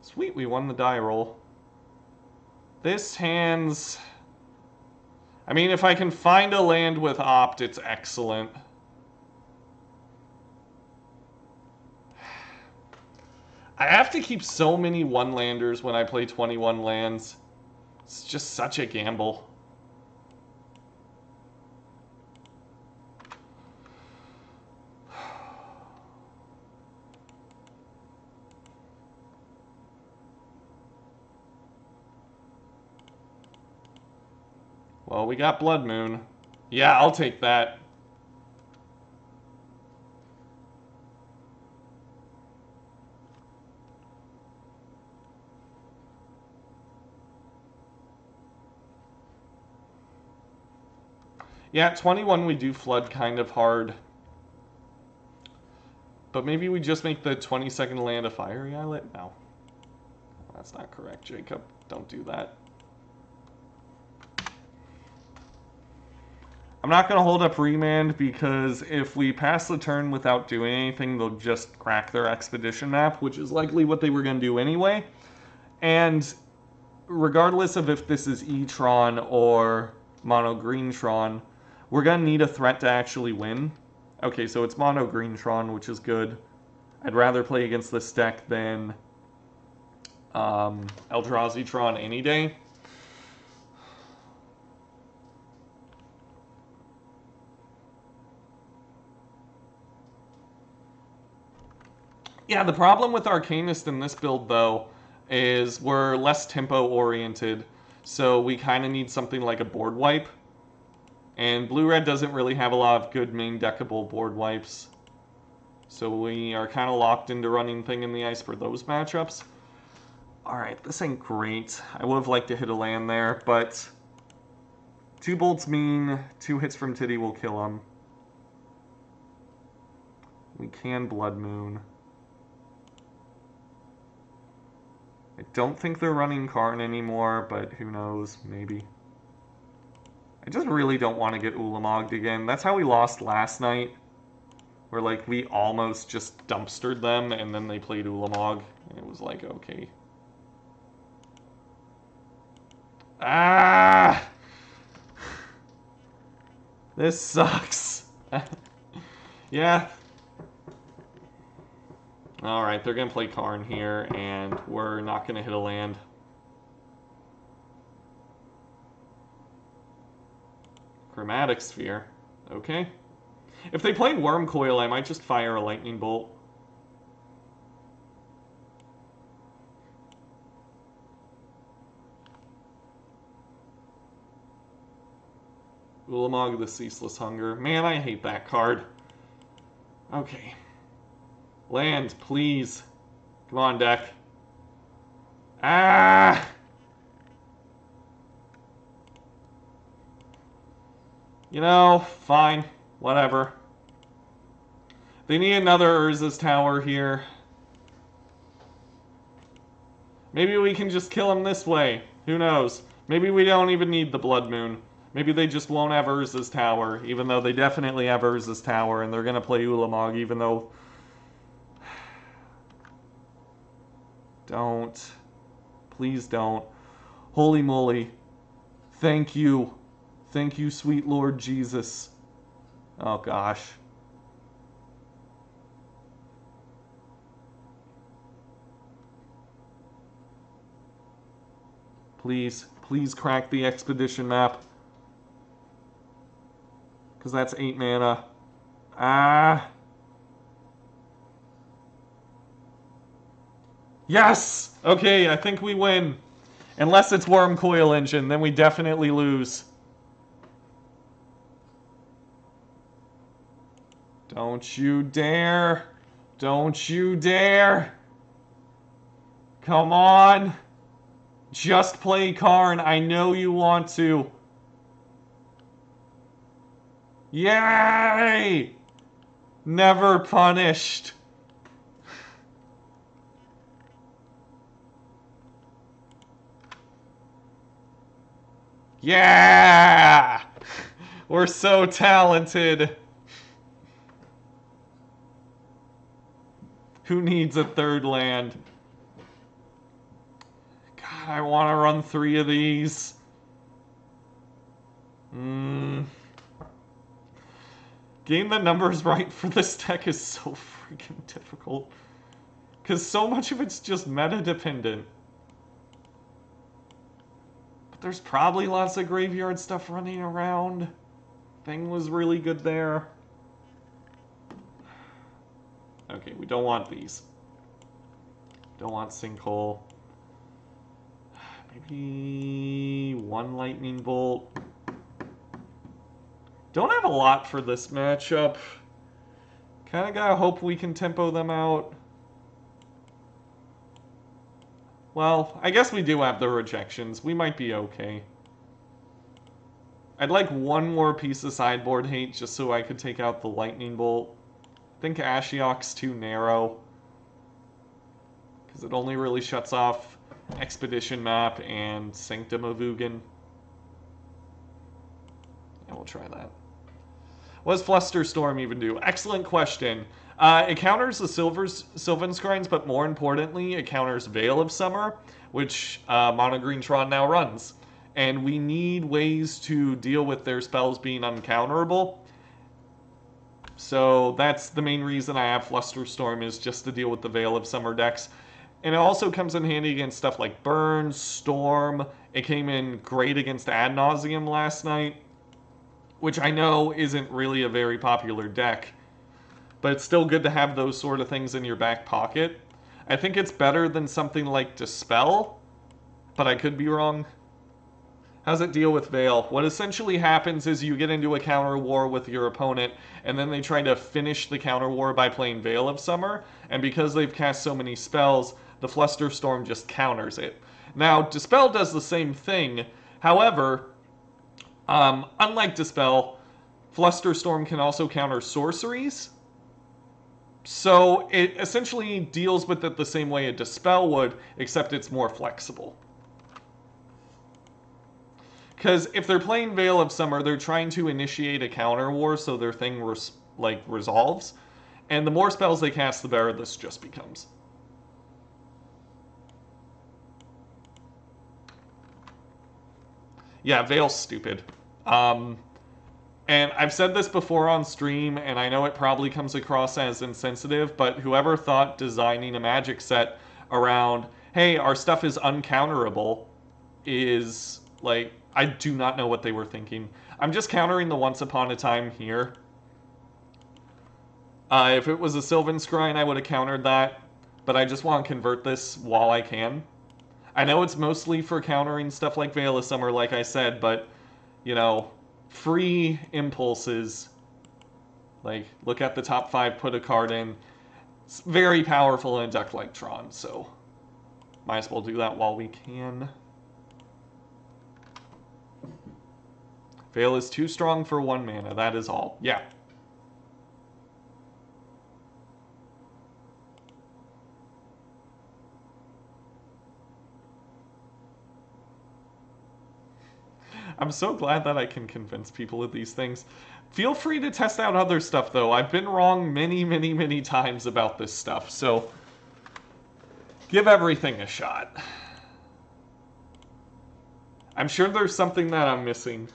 Sweet, we won the die roll. This hand's... I mean, if I can find a land with Opt, it's excellent. I have to keep so many one-landers when I play 21 lands. It's just such a gamble. Well, we got Blood Moon. Yeah, I'll take that. Yeah, 21 we do flood kind of hard. But maybe we just make the 22nd land a Fiery Islet? No. That's not correct, Jacob. Don't do that. I'm not going to hold up Remand because if we pass the turn without doing anything, they'll just crack their Expedition map, which is likely what they were going to do anyway. And regardless of if this is E-Tron or Mono Green Tron, we're going to need a threat to actually win. Okay, so it's Mono Green Tron, which is good. I'd rather play against this deck than Eldrazi Tron any day. Yeah, the problem with Arcanist in this build, though, is we're less tempo-oriented, so we kind of need something like a board wipe. And Blue-Red doesn't really have a lot of good main deckable board wipes. So we are kind of locked into running Thing in the Ice for those matchups. Alright, this ain't great. I would have liked to hit a land there, but 2 bolts mean 2 hits from Titty will kill him. We can Blood Moon. I don't think they're running Karn anymore, but who knows, maybe. I just really don't want to get Ulamogged again. That's how we lost last night, where like we almost just dumpstered them and then they played Ulamog, and it was like, okay. Ah! This sucks. Yeah. Alright, they're going to play Karn here, and we're not going to hit a land. Chromatic Sphere. Okay. If they played Worm Coil, I might just fire a Lightning Bolt. Ulamog the Ceaseless Hunger. Man, I hate that card. Okay. Land, please. Come on, deck. Ah! You know, fine. Whatever. They need another Urza's Tower here. Maybe we can just kill him this way. Who knows? Maybe we don't even need the Blood Moon. Maybe they just won't have Urza's Tower, even though they definitely have Urza's Tower, and they're going to play Ulamog, even though... Don't. Please don't. Holy moly. Thank you. Thank you, sweet Lord Jesus. Oh, gosh. Please, please crack the Expedition map. Because that's 8 mana. Ah. Yes! Okay, I think we win. Unless it's Worm Coil Engine, then we definitely lose. Don't you dare. Don't you dare. Come on. Just play Karn. I know you want to. Yay! Never punished. Yeah! We're so talented. Who needs a third land? God, I want to run 3 of these. Getting the numbers right for this deck is so freaking difficult. Because so much of it's just meta-dependent. But there's probably lots of graveyard stuff running around. Thing was really good there. Okay, we don't want these. Don't want Sinkhole. Maybe 1 Lightning Bolt. Don't have a lot for this matchup. Kinda gotta hope we can tempo them out. Well, I guess we do have the rejections. We might be okay. I'd like 1 more piece of sideboard hate just so I could take out the Lightning Bolt. I think Ashiok's too narrow. Because it only really shuts off Expedition Map and Sanctum of Ugin. Yeah, we'll try that. What does Flusterstorm even do? Excellent question. It counters the Sylvan Scrines, but more importantly, it counters Veil of Summer, which Mono Green Tron now runs. And we need ways to deal with their spells being uncounterable. So that's the main reason I have Flusterstorm, is just to deal with the Veil of Summer decks. And it also comes in handy against stuff like Burn, Storm. It came in great against Ad Nauseam last night, which I know isn't really a very popular deck, but it's still good to have those sort of things in your back pocket. I think it's better than something like Dispel, but I could be wrong. How's it deal with Veil? What essentially happens is you get into a counter war with your opponent, and then they try to finish the counter war by playing Veil of Summer, and because they've cast so many spells, the Flusterstorm just counters it. Now, Dispel does the same thing, however, unlike Dispel, Flusterstorm can also counter sorceries. So it essentially deals with it the same way a Dispel would, except it's more flexible. Because if they're playing Veil of Summer, they're trying to initiate a counter war so their thing resolves. And the more spells they cast, the better this just becomes. Yeah, Veil's stupid. And I've said this before on stream, and I know it probably comes across as insensitive, but whoever thought designing a Magic set around, hey, our stuff is uncounterable, is, like, I do not know what they were thinking. I'm just countering the Once Upon a Time here. If it was a Sylvan Scrying, I would have countered that, but I just want to convert this while I can. I know it's mostly for countering stuff like Veil of Summer, like I said, but, you know, free impulses, like, look at the top 5, put a card in. It's very powerful in a deck like Tron, so might as well do that while we can. Veil is too strong for 1 mana, that is all. Yeah. I'm so glad that I can convince people of these things. Feel free to test out other stuff, though. I've been wrong many, many, many times about this stuff, so give everything a shot. I'm sure there's something that I'm missing.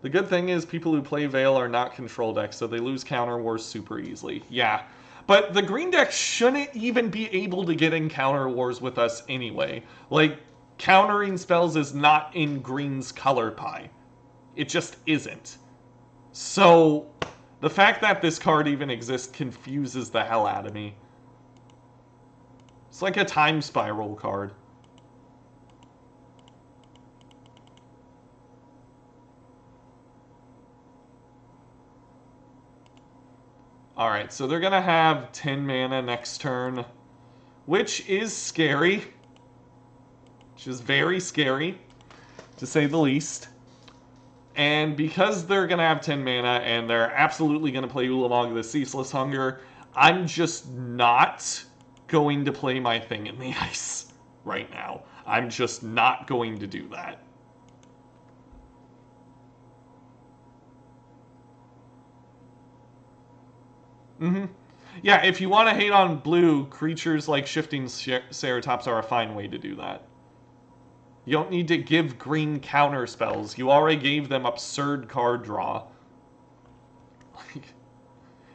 The good thing is people who play Veil are not control decks, so they lose counter wars super easily. Yeah. But the green deck shouldn't even be able to get in counter wars with us anyway. Like, countering spells is not in green's color pie. It just isn't. So, the fact that this card even exists confuses the hell out of me. It's like a time spiral card. Alright, so they're going to have 10 mana next turn, which is scary. Which is very scary, to say the least. And because they're going to have 10 mana, and they're absolutely going to play Ulamog the Ceaseless Hunger, I'm just not going to play my thing in the ice right now. I'm just not going to do that. Yeah, if you want to hate on blue, creatures like Shifting Ceratops are a fine way to do that. You don't need to give green counter spells. You already gave them absurd card draw.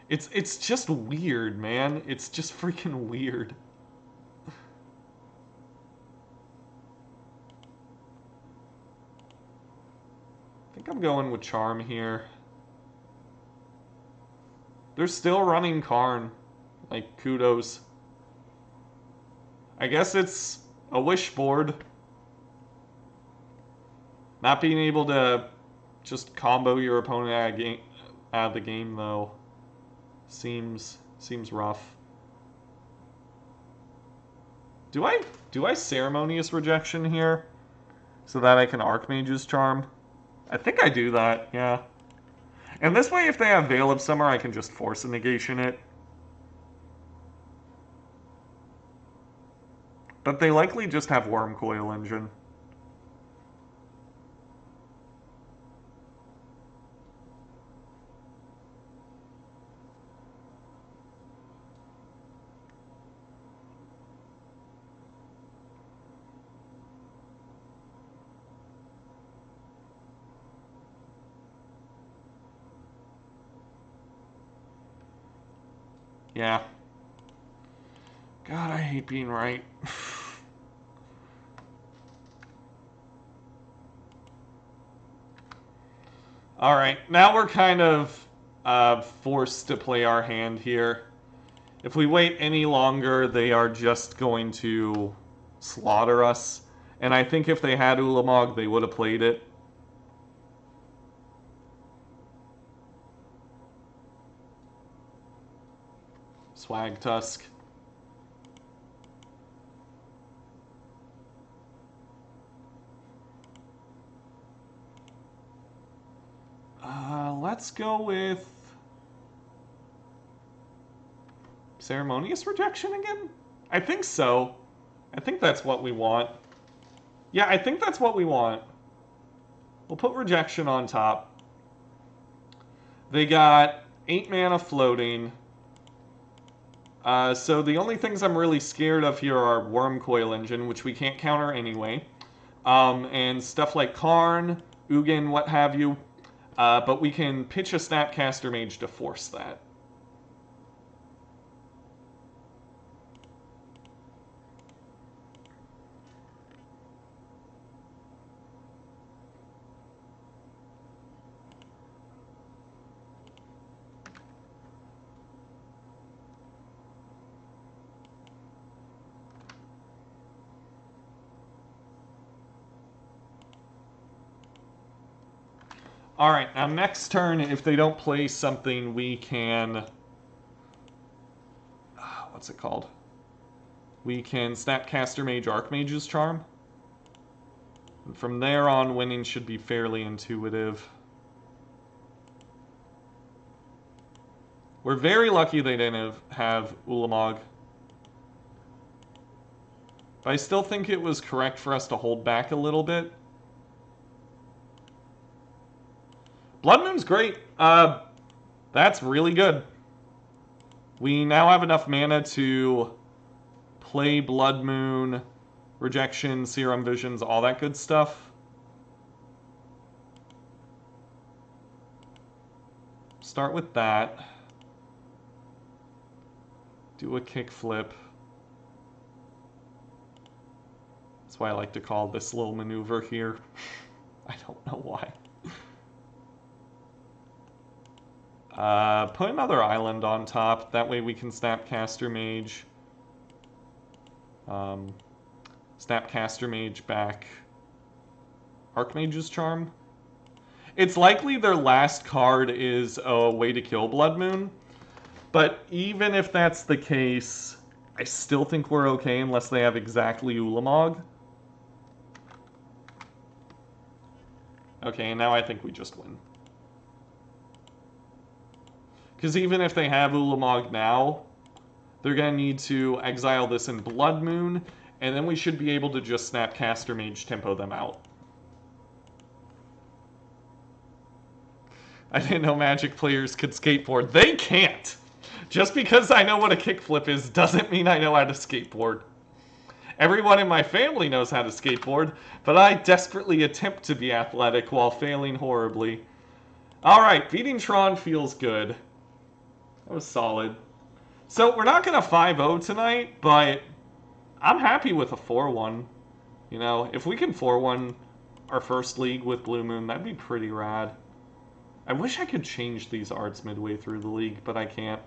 It's just weird, man. It's just freaking weird. I think I'm going with Charm here. They're still running Karn. Like, kudos. I guess it's a wish board. Not being able to just combo your opponent out of the game, though, seems rough. Do I Ceremonious Rejection here so that I can Archmage's Charm? I think I do that, yeah. And this way, if they have Veil of Summer, I can just Force of Negation it. But they likely just have Wormcoil Engine. Yeah. God, I hate being right. Alright, now we're kind of forced to play our hand here. If we wait any longer, they are just going to slaughter us. And I think if they had Ulamog, they would have played it. Swag Tusk. Let's go with Ceremonious Rejection again? I think so. I think that's what we want. Yeah, I think that's what we want. We'll put Rejection on top. They got 8 mana floating. So the only things I'm really scared of here are Wormcoil Engine, which we can't counter anyway, and stuff like Karn, Ugin, what have you. But we can pitch a Snapcaster Mage to force that. Alright, now next turn, if they don't play something, we can... what's it called? We can Snapcaster Mage Archmage's Charm. And from there on, winning should be fairly intuitive. We're very lucky they didn't have Ulamog. But I still think it was correct for us to hold back a little bit. Blood Moon's great. That's really good. We now have enough mana to play Blood Moon, Rejection, Serum Visions, all that good stuff. Start with that. Do a kickflip. That's why I like to call this little maneuver here. I don't know why. Put another island on top. That way we can Snapcaster Mage. Snapcaster Mage back. Archmage's Charm. It's likely their last card is a way to kill Blood Moon. But even if that's the case, I still think we're okay unless they have exactly Ulamog. Okay, now I think we just win. Because even if they have Ulamog now, They're going to need to exile this in Blood Moon, and then we should be able to just Snapcaster Mage tempo them out. I didn't know Magic players could skateboard. They can't! Just because I know what a kickflip is doesn't mean I know how to skateboard. Everyone in my family knows how to skateboard, but I desperately attempt to be athletic while failing horribly. Alright, beating Tron feels good. That was solid. So we're not going to 5-0 tonight, but I'm happy with a 4-1. You know, if we can 4-1 our first league with Blue Moon, that'd be pretty rad. I wish I could change these arts midway through the league, but I can't.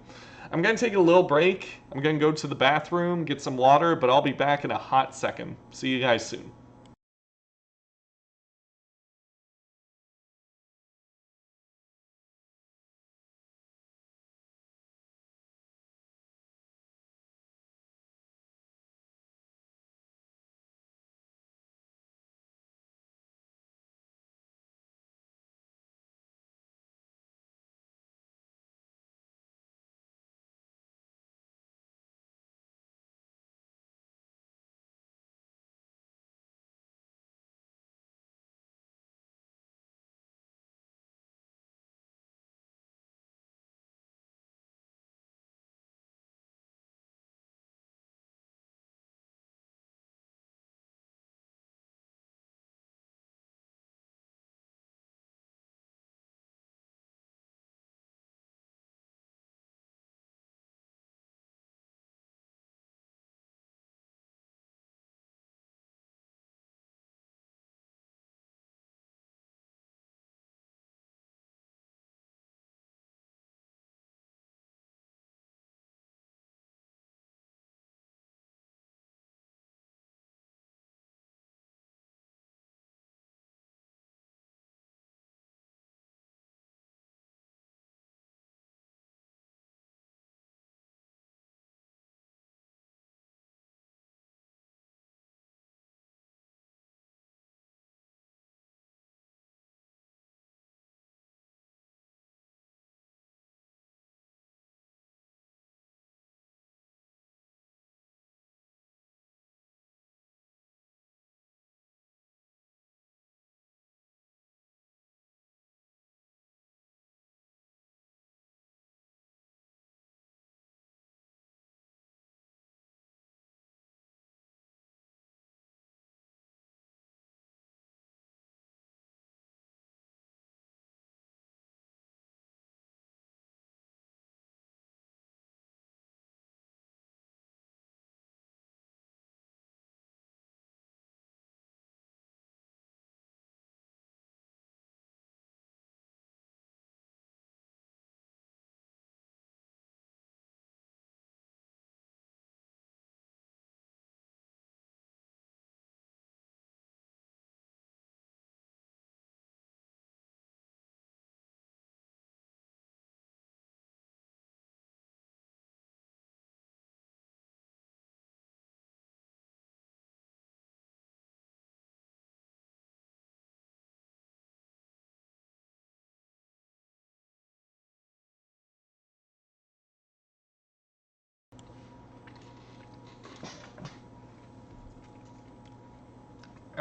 I'm going to take a little break. I'm going to go to the bathroom, get some water, but I'll be back in a hot second. See you guys soon.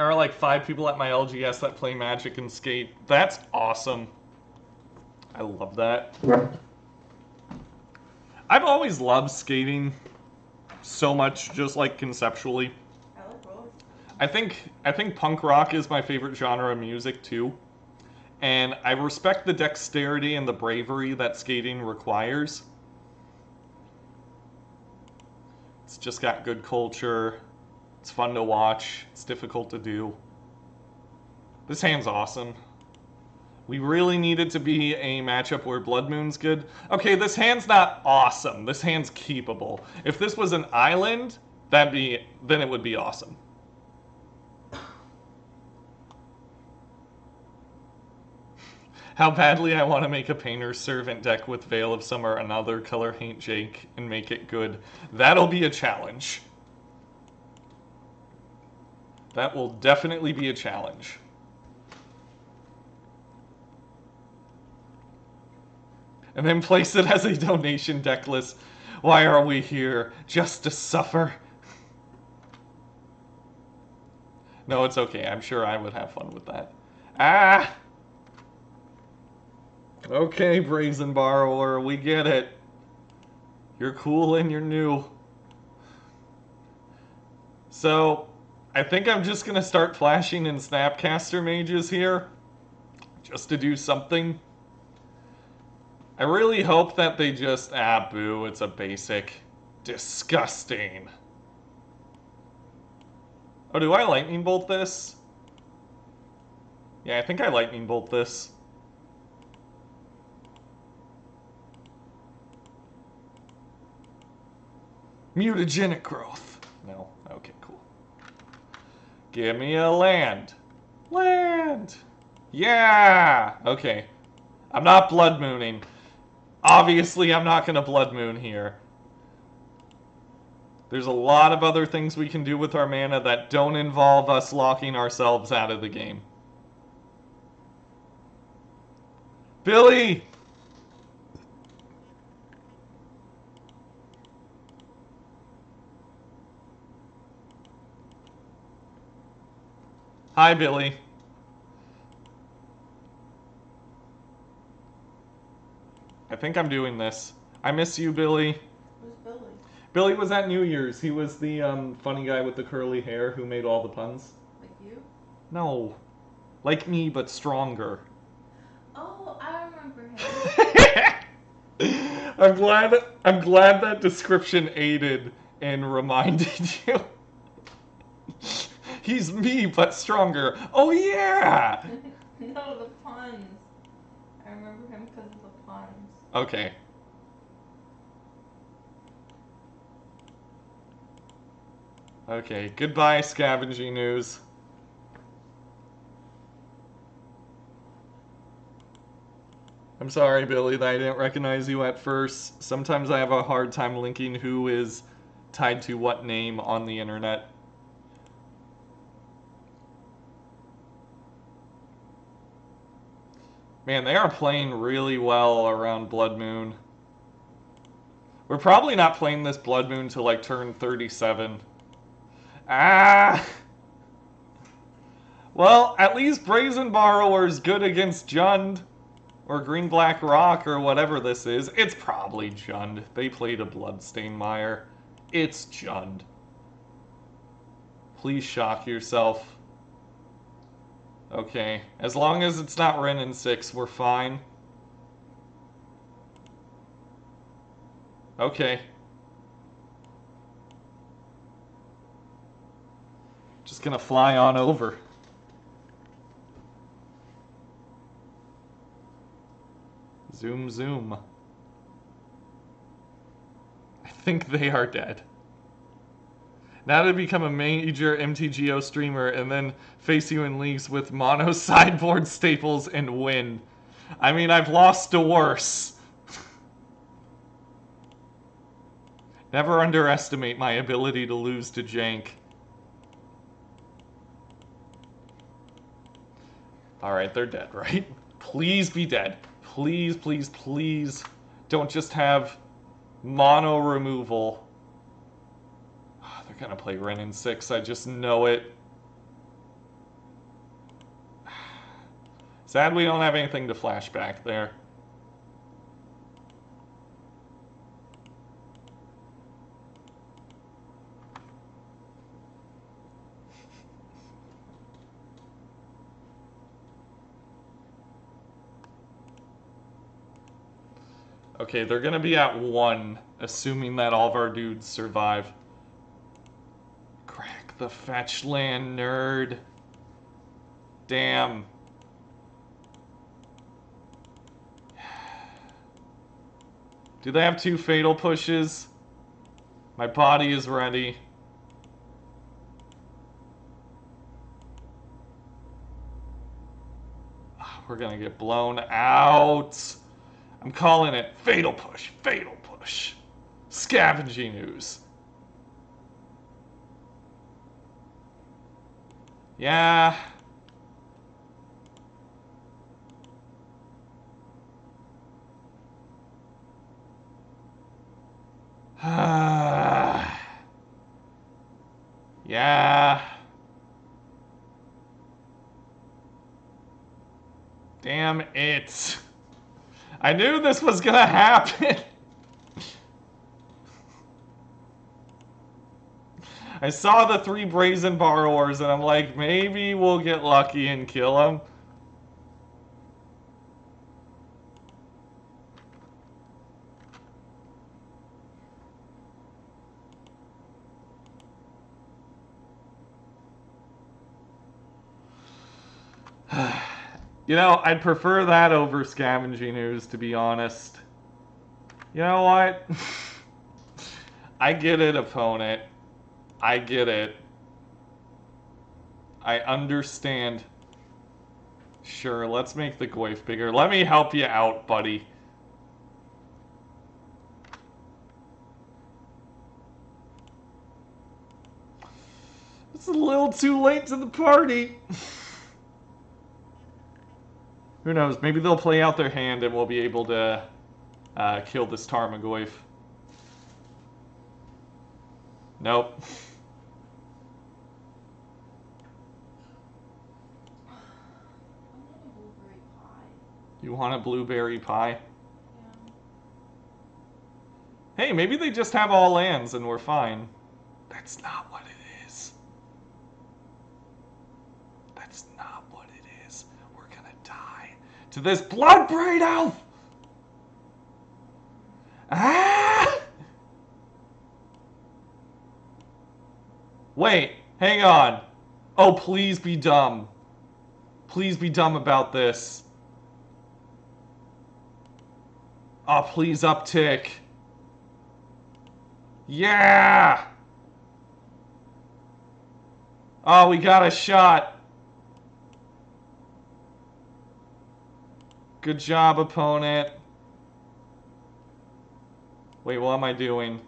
There are like 5 people at my LGS that play Magic and skate. That's awesome. I love that. I've always loved skating so much, just like conceptually. I like both. I think punk rock is my favorite genre of music too. And I respect the dexterity and the bravery that skating requires. It's just got good culture. It's fun to watch. It's difficult to do. This hand's awesome. We really need it to be a matchup where Blood Moon's good. Okay, this hand's not awesome. This hand's keepable. If this was an island, then it would be awesome. How badly I want to make a Painter's Servant deck with Veil of Summer, another color Haint Jake, and make it good. That'll be a challenge. That will definitely be a challenge. And then place it as a donation deck list. Why are we here? Just to suffer? No, it's okay. I'm sure I would have fun with that. Ah! Okay, Brazen Borrower, we get it. You're cool and you're new. So, I think I'm just going to start flashing in Snapcaster Mages here. Just to do something. I really hope that they just... Ah, boo, it's a basic. Disgusting. Oh, do I Lightning Bolt this? Yeah, I think I Lightning Bolt this. Mutagenic growth. No. Okay, cool. Give me a land. Land! Yeah! Okay. I'm not Blood Mooning. Obviously, I'm not going to Blood Moon here. There's a lot of other things we can do with our mana that don't involve us locking ourselves out of the game. Billy! Hi, Billy. I think I'm doing this. I miss you, Billy. Who's Billy? Billy was at New Year's. He was the funny guy with the curly hair who made all the puns. Like you? No. Like me, but stronger. Oh, I remember him. I'm glad that description aided and reminded you. He's me, but stronger. Oh, yeah! No, the puns. I remember him because of the puns. Okay. Okay, goodbye, scavenging news. I'm sorry, Billy, that I didn't recognize you at first. Sometimes I have a hard time linking who is tied to what name on the internet. Man, they are playing really well around Blood Moon. We're probably not playing this Blood Moon till like turn 37. Ah! Well, at least Brazen Borrower's good against Jund. Or Green-Black Rock, or whatever this is. It's probably Jund. They played a Bloodstained Mire. It's Jund. Please shock yourself. Okay. As long as it's not Ren and 6, we're fine. Okay. Just gonna fly on over. Zoom, zoom. I think they are dead. Now to become a major MTGO streamer and then face you in leagues with mono sideboard staples and win. I mean, I've lost to worse. Never underestimate my ability to lose to jank. Alright, they're dead, right? Please be dead. Please, please, please. Don't just have mono removal. They're gonna play Ren in 6, I just know it. Sad we don't have anything to flash back there. Okay, they're gonna be at 1, assuming that all of our dudes survive. Crack the fetch land, nerd. Damn. Do they have 2 fatal pushes? My body is ready. We're gonna get blown out. I'm calling it fatal push, fatal push. Scavenging ooze. Yeah. Yeah. Damn it. I knew this was gonna happen. I saw the 3 Brazen Borrowers and I'm like, maybe we'll get lucky and kill him. You know, I'd prefer that over Scavenging Ooze, to be honest. You know what? I get it, opponent. I get it. I understand. Sure, let's make the Goyf bigger. Let me help you out, buddy. It's a little too late to the party. Who knows? Maybe they'll play out their hand and we'll be able to kill this Tarmogoyf. Nope. You want a blueberry pie? Yeah. Hey, maybe they just have all lands and we're fine. That's not what it is. That's not what it is. We're gonna die to this Bloodbraid Elf! Ah! Wait, hang on. Oh, please be dumb. Please be dumb about this. Oh, please uptick. Yeah! Oh, we got a shot. Good job, opponent. Wait, what am I doing?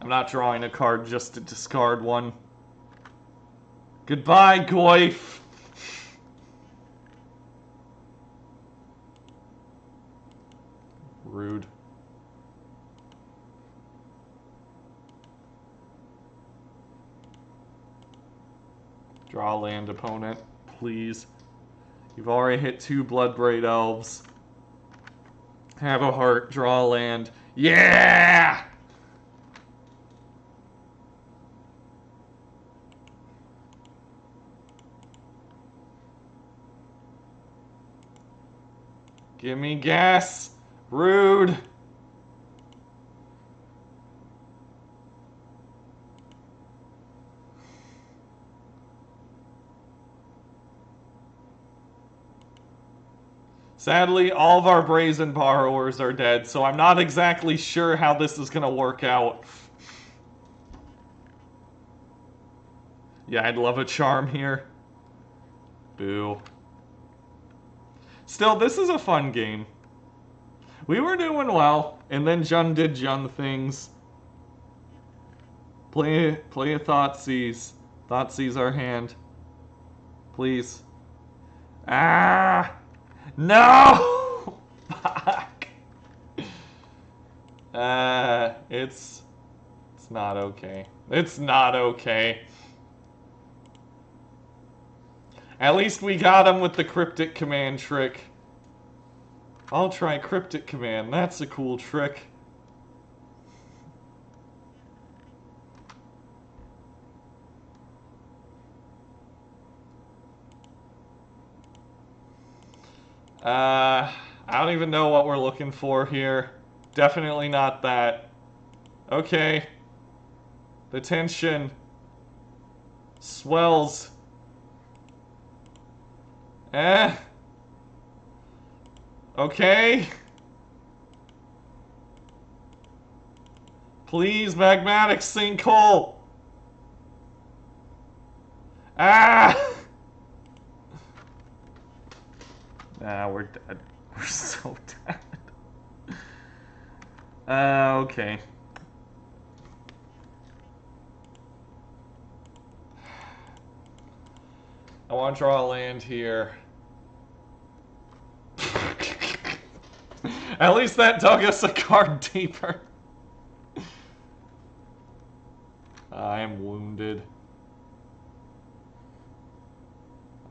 I'm not drawing a card just to discard one. Goodbye, Goyf. Rude. Draw land, opponent, please. You've already hit 2 Bloodbraid Elves. Have a heart, draw land. Yeah! Give me gas. Rude. Sadly, all of our Brazen Borrowers are dead, so I'm not exactly sure how this is going to work out. Yeah, I'd love a charm here. Boo. Still, this is a fun game. We were doing well, and then Jun did Jun things. Play a Thoughtseize. Thoughtseize our hand. Please. Ah! No! Fuck. It's not okay. It's not okay. At least we got him with the Cryptic Command trick. I'll try Cryptic Command. That's a cool trick. I don't even know what we're looking for here. Definitely not that. Okay. The tension swells. Okay. Please, Magmatic Sinkhole. Ah! Nah, we're dead. We're so dead. Okay. I want to draw a land here. At least that dug us a card deeper. I am wounded.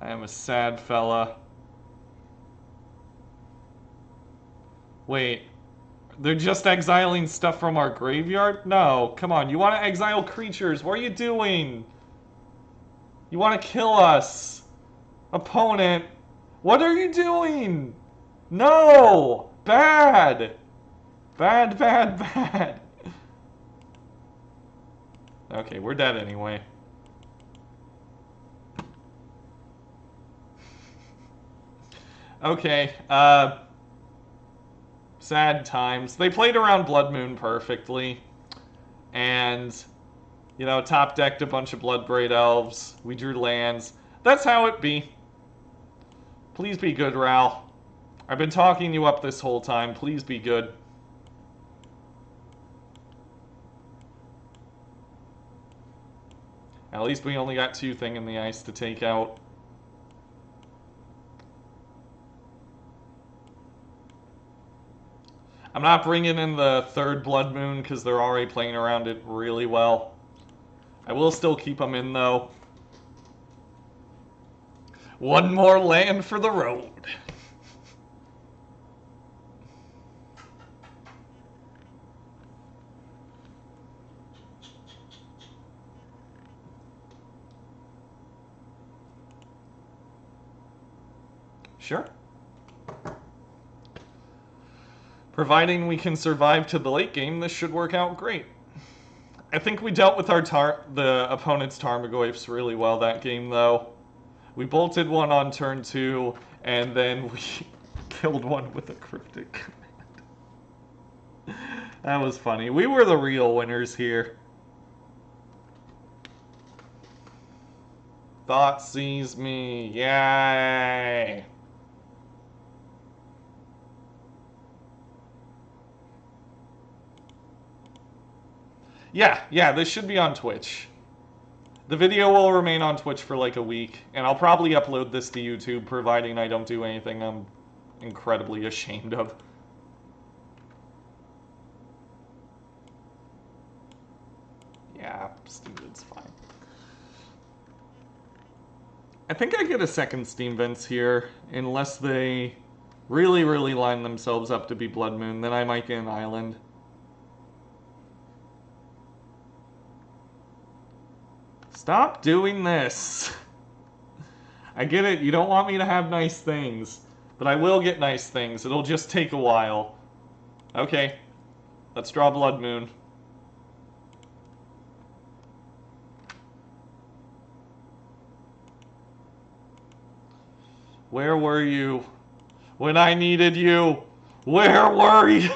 I am a sad fella. Wait, they're just exiling stuff from our graveyard? No, come on, you want to exile creatures. What are you doing? You want to kill us. Opponent, what are you doing? No! Bad! Bad, bad, bad. Okay, we're dead anyway. Okay, sad times. They played around Blood Moon perfectly. And, you know, top decked a bunch of Bloodbraid Elves. We drew lands. That's how it be. Please be good, Ral. I've been talking you up this whole time. Please be good. At least we only got 2 Thing in the Ice to take out. I'm not bringing in the 3rd Blood Moon because they're already playing around it really well. I will still keep them in, though. 1 more land for the road. Sure. Providing we can survive to the late game, this should work out great. I think we dealt with the opponent's Tarmogoyfs really well that game, though. We bolted one on turn 2, and then we killed one with a Cryptic Command. That was funny. We were the real winners here. Thought sees me. Yay! Yeah, this should be on Twitch. The video will remain on Twitch for like a week, and I'll probably upload this to YouTube, providing I don't do anything I'm incredibly ashamed of. Yeah, Steven's fine. I think I get a second Steam Vents here, unless they really, really line themselves up to be Blood Moon, then I might get an island. Stop doing this. I get it, you don't want me to have nice things, but I will get nice things. It'll just take a while. Okay, let's draw Blood Moon. Where were you when I needed you? Where were you?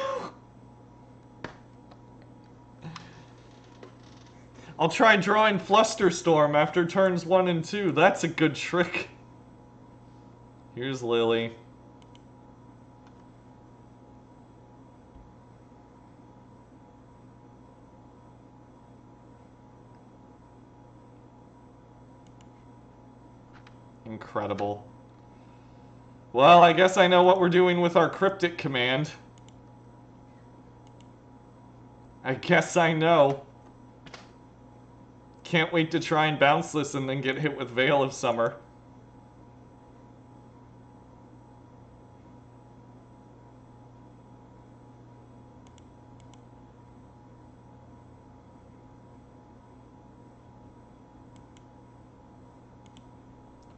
I'll try drawing Flusterstorm after turns 1 and 2. That's a good trick. Here's Lily. Incredible. Well, I guess I know what we're doing with our Cryptic Command. I guess I know. Can't wait to try and bounce this and then get hit with Veil of Summer.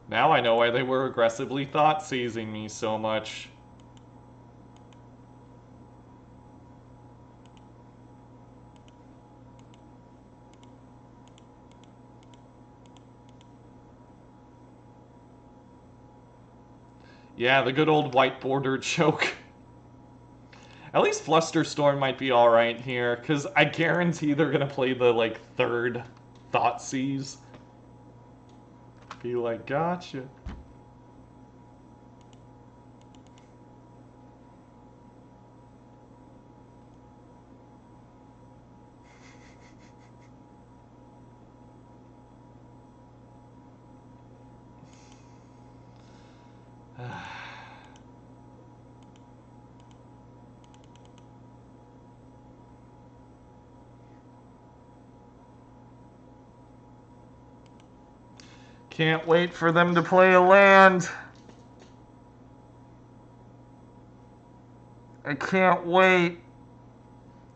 Now I know why they were aggressively thought-seizing me so much. Yeah, the good old white border choke. At least Flusterstorm might be alright here, because I guarantee they're going to play the, like, 3rd Thoughtseize. Be like, gotcha. Can't wait for them to play a land. I can't wait.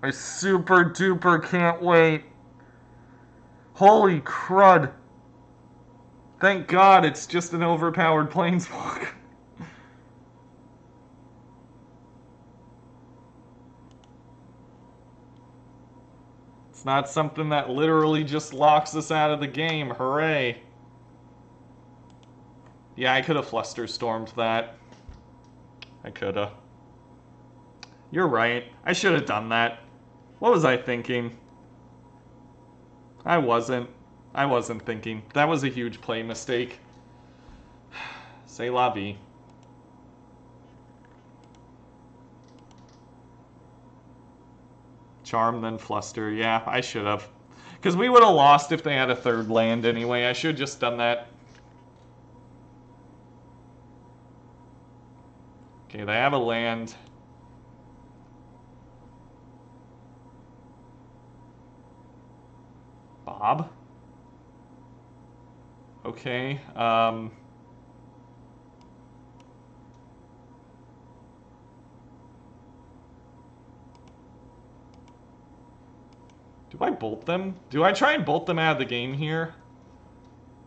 I super duper can't wait. Holy crud. Thank God it's just an overpowered planeswalker. It's not something that literally just locks us out of the game. Hooray. Yeah, I could have Flusterstormed that. I could have. You're right. I should have done that. What was I thinking? I wasn't thinking. That was a huge play mistake. C'est la vie. Charm, then Fluster. Yeah, I should have. Because we would have lost if they had a third land anyway. I should have just done that. Okay, they have a land. Bob? Okay, do I bolt them? Do I try and bolt them out of the game here?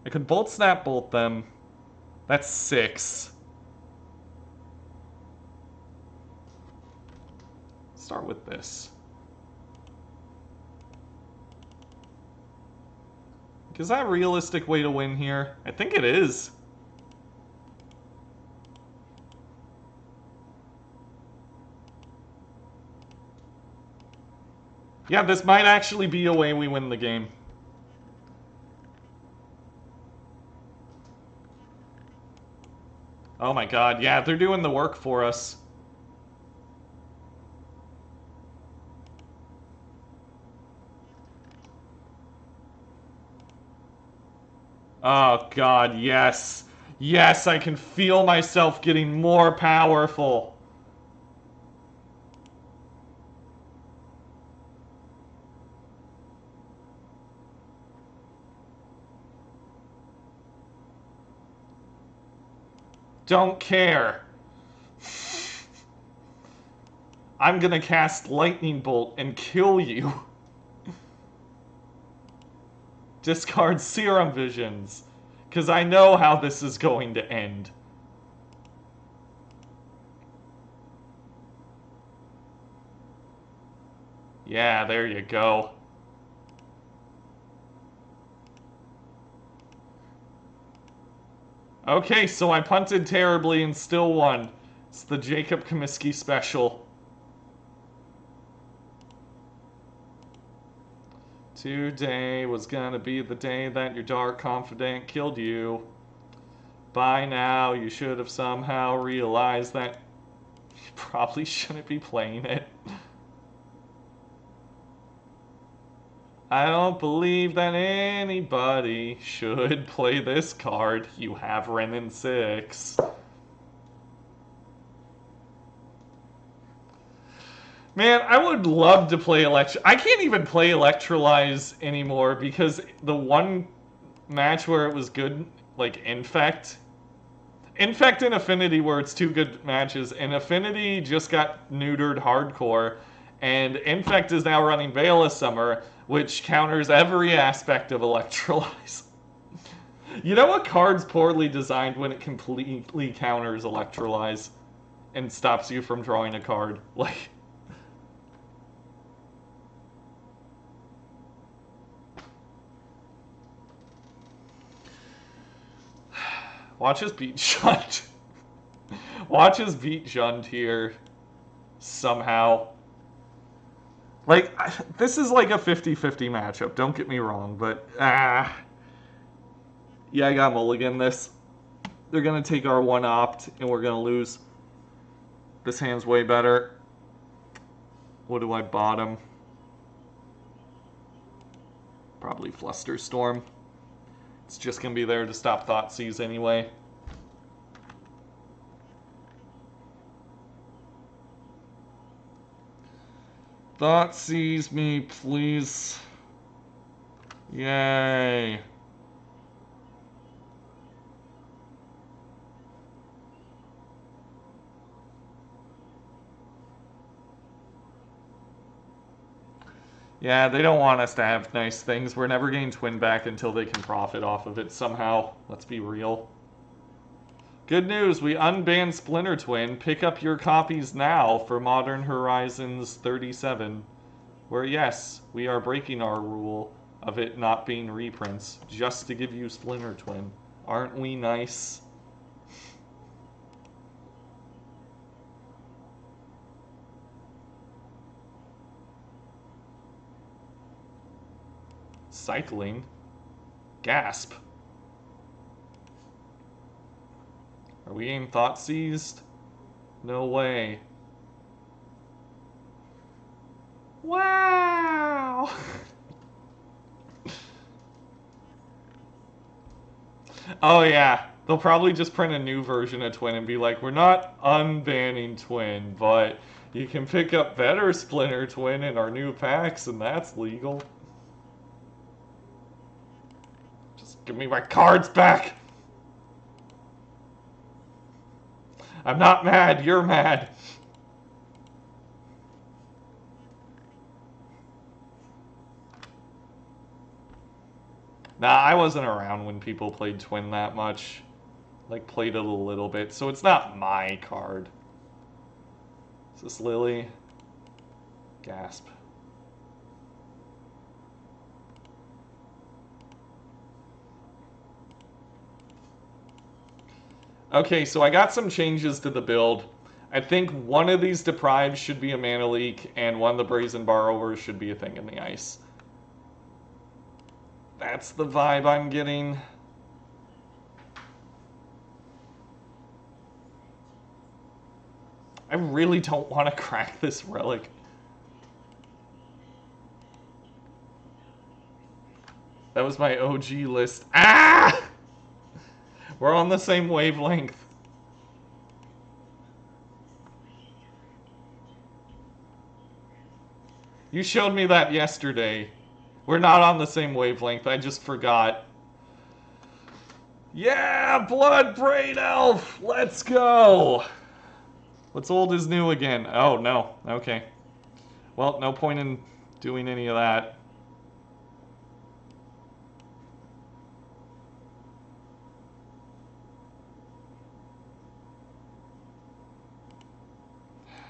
I could bolt snap bolt them. That's 6. Start with this. Is that a realistic way to win here? I think it is. Yeah, this might actually be a way we win the game. Oh my god, yeah, they're doing the work for us. Oh god, yes. Yes, I can feel myself getting more powerful. Don't care. I'm gonna cast Lightning Bolt and kill you. Discard Serum Visions, because I know how this is going to end. Yeah, there you go. Okay, so I punted terribly and still won. It's the Jacob Cumiskey special. Today was gonna be the day that your dark confidant killed you. By now, you should have somehow realized that you probably shouldn't be playing it. I don't believe that anybody should play this card. You have Renin 6. Man, I would love to play I can't even play Electrolyze anymore because the one match where it was good, like Infect and Affinity were its two good matches, and Affinity just got neutered hardcore, and Infect is now running Veil of Summer, which counters every aspect of Electrolyze. You know what card's poorly designed when it completely counters Electrolyze and stops you from drawing a card? Like... Watch us beat Jund. Watch us beat Jund here. Somehow. Like, this is like a 50-50 matchup, don't get me wrong, but... Yeah, I got mulligan this. They're gonna take our one opt, and we're gonna lose. This hand's way better. What do I bottom? Probably Flusterstorm. It's just going to be there to stop Thoughtseize anyway. Thoughtseize me, please. Yay. Yeah, they don't want us to have nice things. We're never getting Twin back until they can profit off of it somehow. Let's be real. Good news, we unbanned Splinter Twin. Pick up your copies now for Modern Horizons 37. Where, yes, we are breaking our rule of it not being reprints, just to give you Splinter Twin. Aren't we nice? Cycling? Gasp. Are we getting thought seized? No way. Wow! Oh yeah, they'll probably just print a new version of Twin and be like, we're not unbanning Twin, but you can pick up better Splinter Twin in our new packs, and that's legal. Just give me my cards back! I'm not mad, you're mad. Nah, I wasn't around when people played Twin that much. Like, played it a little bit, so it's not my card. Is this Lily? Gasp. Okay, so I got some changes to the build. I think one of these Deprives should be a Mana Leak, and one of the Brazen Borrowers should be a Thing in the Ice. That's the vibe I'm getting. I really don't want to crack this Relic. That was my OG list. Ah! We're on the same wavelength. You showed me that yesterday. We're not on the same wavelength. I just forgot. Yeah, Blood Braid Elf! Let's go! What's old is new again. Oh, no. Okay. Well, no point in doing any of that.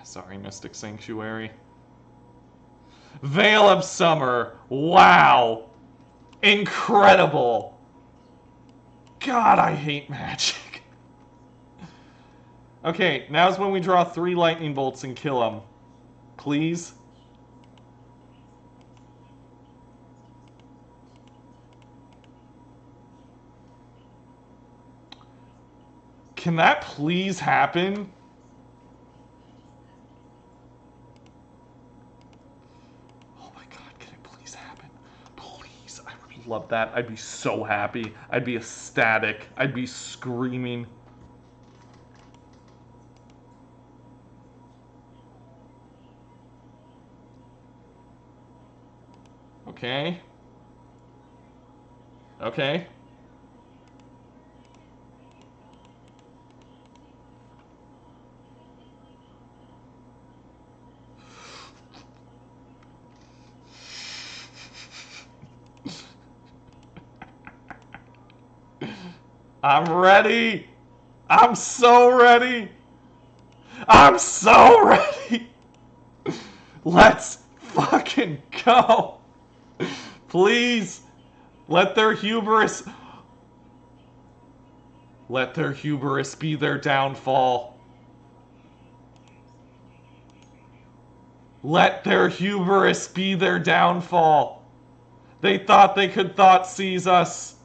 Sorry, Mystic Sanctuary. Veil of Summer. Wow. Incredible. God, I hate Magic. Okay, now's when we draw 3 lightning bolts and kill them. Please. Can that please happen? Love that. I'd be so happy. I'd be ecstatic. I'd be screaming. Okay. Okay. I'm ready. I'm so ready. I'm so ready. Let's fucking go. Please. Let their hubris be their downfall. Let their hubris be their downfall. They thought they could thought seize us.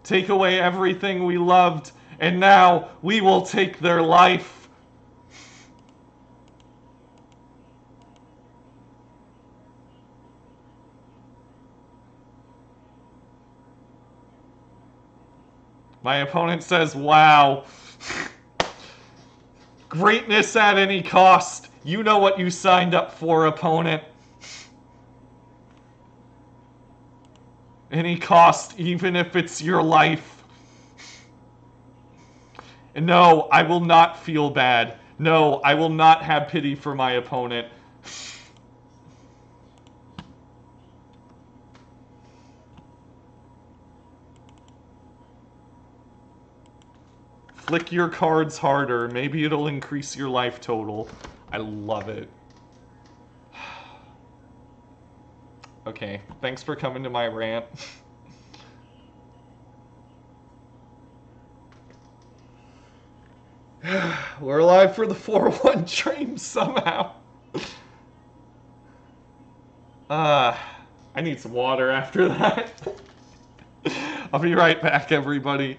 Take away everything we loved, and now we will take their life. My opponent says, wow. Greatness at any cost. You know what you signed up for, opponent. Any cost, even if it's your life. And no, I will not feel bad. No, I will not have pity for my opponent. Flick your cards harder. Maybe it'll increase your life total. I love it. Okay, thanks for coming to my rant. We're alive for the 4-1 train somehow. I need some water after that. I'll be right back, everybody.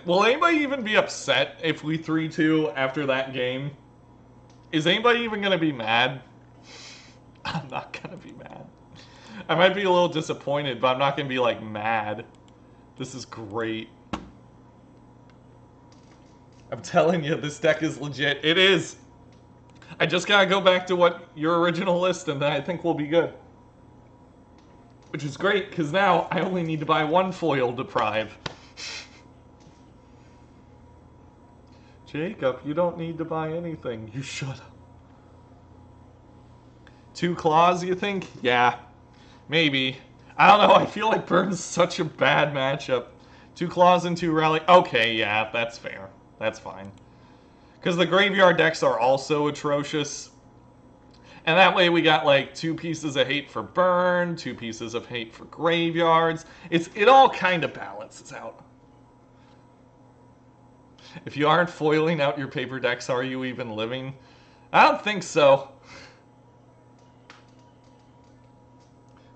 Will anybody even be upset if we 3-2 after that game? Is anybody even gonna be mad? I'm not gonna be mad. I might be a little disappointed, but I'm not gonna be like mad. This is great. I'm telling you, this deck is legit. It is. I just gotta go back to what your original list, and then I think we'll be good. Which is great, because now I only need to buy one foil Deprive. Jacob, you don't need to buy anything. You should. 2 claws, you think? Yeah, maybe. I don't know, I feel like Burn's such a bad matchup. 2 claws and 2 relic. Okay, yeah, that's fair. That's fine. Because the graveyard decks are also atrocious. And that way we got like 2 pieces of hate for Burn, 2 pieces of hate for graveyards. It all kind of balances out. If you aren't foiling out your paper decks, are you even living? I don't think so.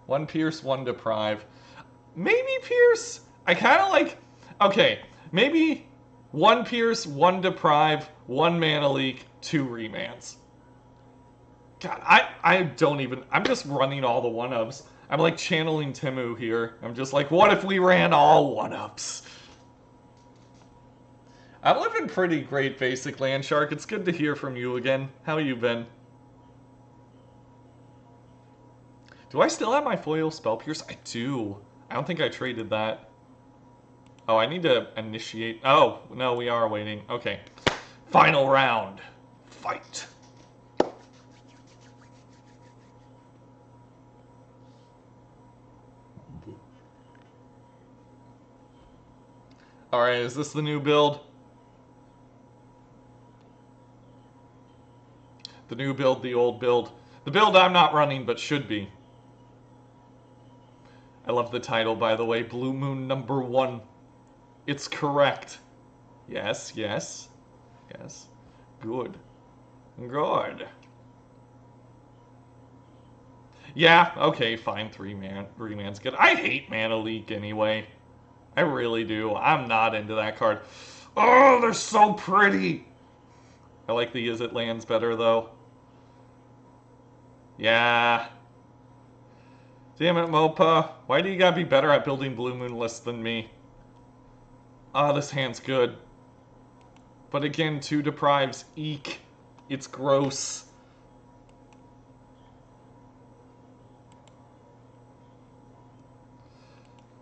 1 Pierce, 1 Deprive. Maybe Pierce? I kind of like... Okay, maybe 1 Pierce, 1 Deprive, 1 Mana Leak, 2 Remands. God, I don't even... I'm just running all the 1-ups. I'm like channeling Timu here. I'm just like, what if we ran all 1-ups? I'm living pretty great, basically, and Shark, it's good to hear from you again. How you been? Do I still have my foil Spell Pierce? I do. I don't think I traded that. Oh, I need to initiate. Oh, no, we are waiting. Okay. Final round. Fight. Alright, is this the new build? The new build, the old build. The build I'm not running, but should be. I love the title, by the way. Blue Moon number 1. It's correct. Yes, yes. Yes. Good. Good. Yeah, okay, fine. 3 man's good. I hate Mana Leak anyway. I really do. I'm not into that card. Oh, they're so pretty! I like the Izzet lands better, though. Yeah. Damn it, Mopa. Why do you gotta be better at building Blue Moon lists than me? Ah, this hand's good. But again, 2 Deprives. Eek. It's gross.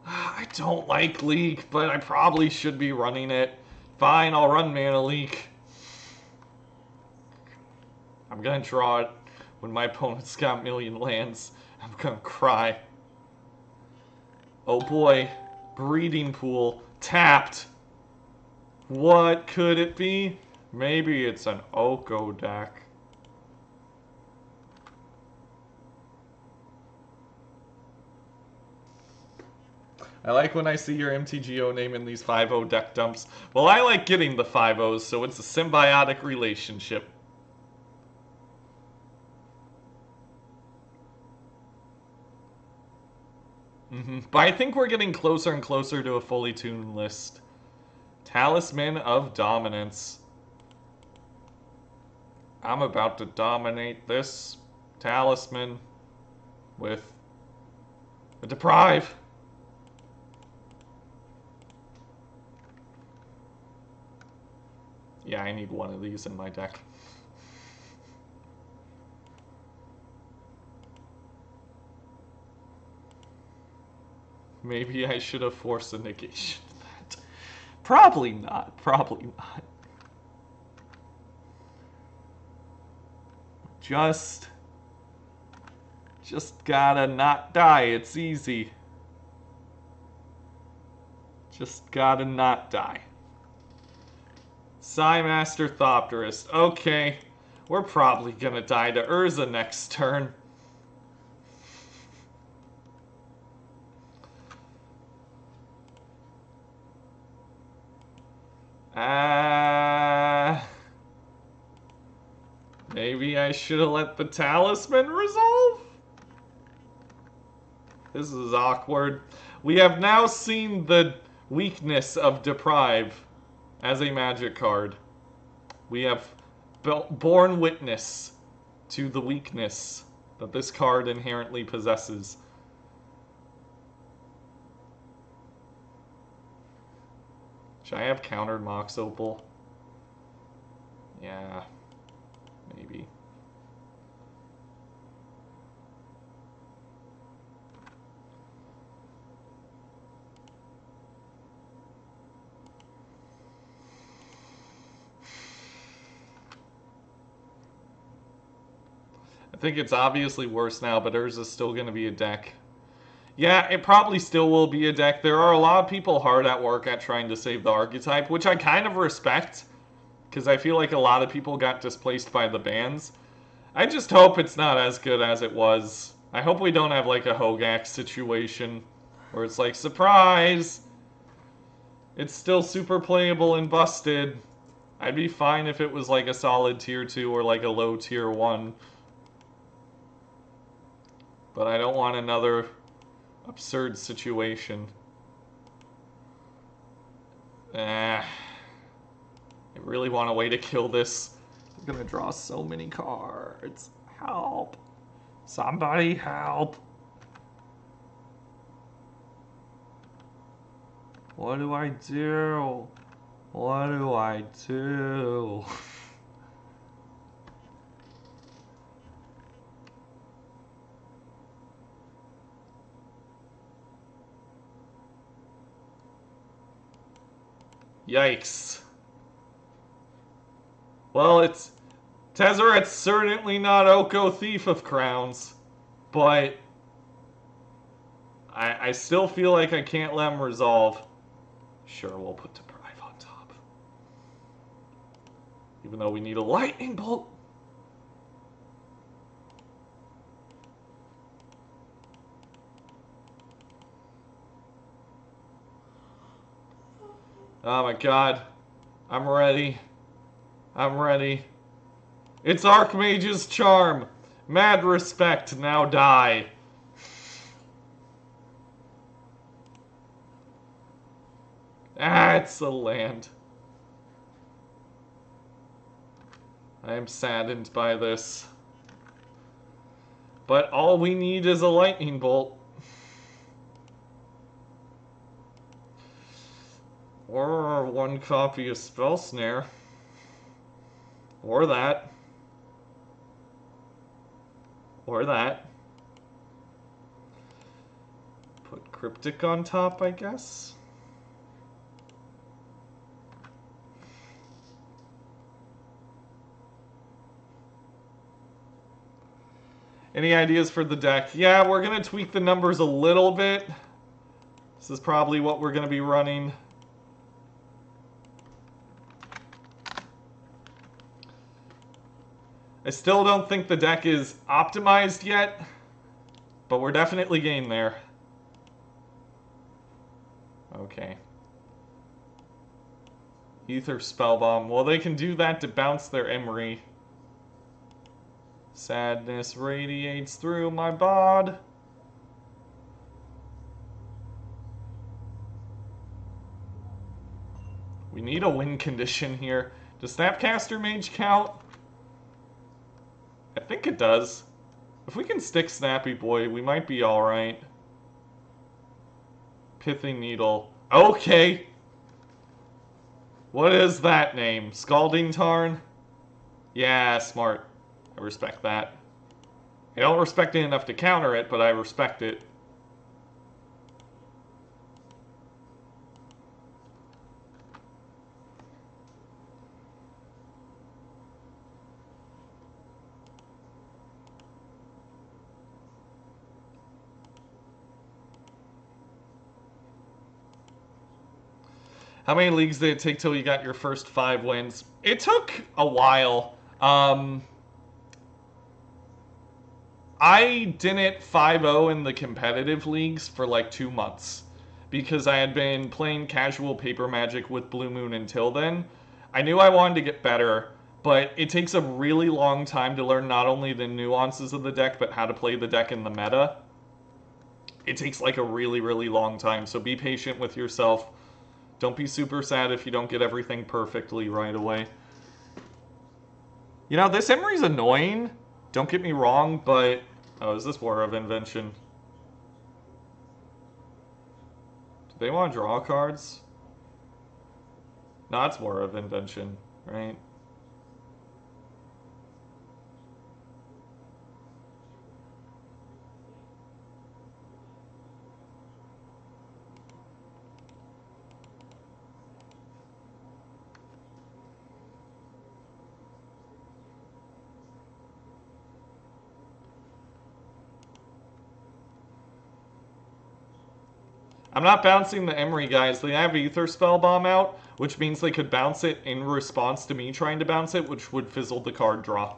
I don't like Leak, but I probably should be running it. Fine, I'll run Mana Leak. I'm gonna draw it when my opponent's got 1,000,000 lands. I'm gonna cry. Oh boy. Breeding Pool. Tapped. What could it be? Maybe it's an Oko deck. I like when I see your MTGO name in these 5-0 deck dumps. Well, I like getting the 5-0s, so it's a symbiotic relationship. But I think we're getting closer and closer to a fully tuned list. Talisman of Dominance. I'm about to dominate this talisman with a Deprive. Yeah, I need one of these in my deck. Maybe I should have Force of Negation that. Probably not. Probably not. Just gotta not die. It's easy. Just gotta not die. Psymaster Thopterist. Okay. We're probably gonna die to Urza next turn. Maybe I should have let the talisman resolve? This is awkward. We have now seen the weakness of Deprive as a magic card. We have borne witness to the weakness that this card inherently possesses. Should I have countered Mox Opal? Yeah, maybe. I think it's obviously worse now, but Urza's still going to be a deck. Yeah, it probably still will be a deck. There are a lot of people hard at work at trying to save the archetype, which I kind of respect, because I feel like a lot of people got displaced by the bans. I just hope it's not as good as it was. I hope we don't have like a Hogak situation, where it's like, surprise! It's still super playable and busted. I'd be fine if it was like a solid tier 2 or like a low tier 1. But I don't want another absurd situation. I really want a way to kill this. I'm gonna draw so many cards. Help. Somebody help. What do I do? What do I do? Yikes. Well, it's... Tezzeret's certainly not Oko Thief of Crowns, but I still feel like I can't let him resolve. Sure, we'll put Deprive on top. Even though we need a lightning bolt. Oh my god. I'm ready. I'm ready. It's Archmage's charm. Mad respect, now die. It's a land. I am saddened by this. But all we need is a lightning bolt. Or one copy of Spell Snare. Or that. Or that. Put Cryptic on top, I guess. Any ideas for the deck? Yeah, we're going to tweak the numbers a little bit. This is probably what we're going to be running. I still don't think the deck is optimized yet, but we're definitely getting there. Okay. Ether Spellbomb. Well, they can do that to bounce their Emery. Sadness radiates through my bod. We need a win condition here. Does Snapcaster Mage count? I think it does. If we can stick Snappy Boy, we might be alright. Pithing Needle. Okay! What is that name? Scalding Tarn? Yeah, smart. I respect that. I don't respect it enough to counter it, but I respect it. How many leagues did it take till you got your first 5 wins? It took a while. I didn't 5-0 in the competitive leagues for like 2 months because I had been playing casual paper Magic with Blue Moon until then. I knew I wanted to get better, but it takes a really long time to learn not only the nuances of the deck, but how to play the deck in the meta. It takes like a really, really long time, so be patient with yourself. Don't be super sad if you don't get everything perfectly right away. You know, this Emery's annoying. Don't get me wrong, but... Oh, is this War of Invention? Do they want to draw cards? No, it's War of Invention, right? I'm not bouncing the Emery guys. They have Ether Spell Bomb out, which means they could bounce it in response to me trying to bounce it, which would fizzle the card draw.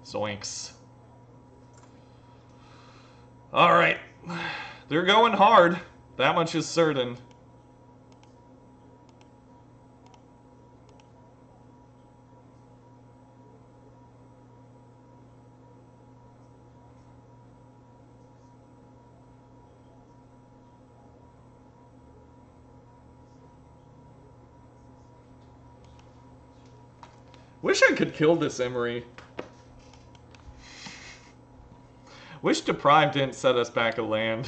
Zoinks. Alright. They're going hard. That much is certain. Wish I could kill this Emery. Wish Deprive didn't set us back a land.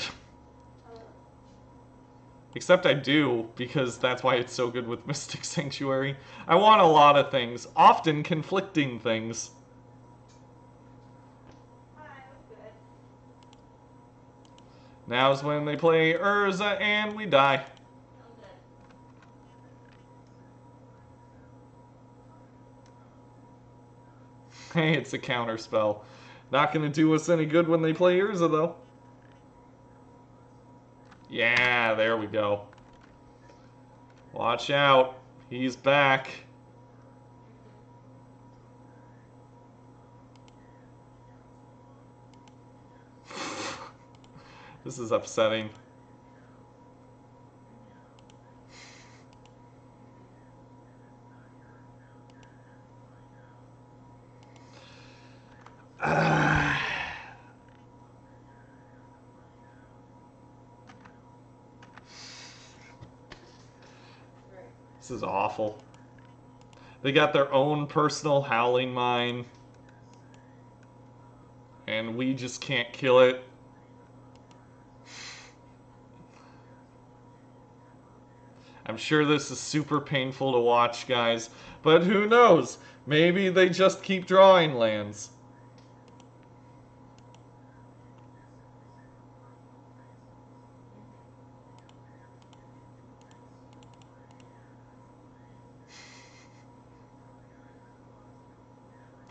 Except I do, because that's why it's so good with Mystic Sanctuary. I want a lot of things, often conflicting things. Now's when they play Urza and we die. Hey, it's a counter spell. Not gonna do us any good when they play Urza, though. Yeah, there we go. Watch out. He's back. This is upsetting. This is awful. They got their own personal Howling Mine. And we just can't kill it. I'm sure this is super painful to watch, guys. But who knows? Maybe they just keep drawing lands.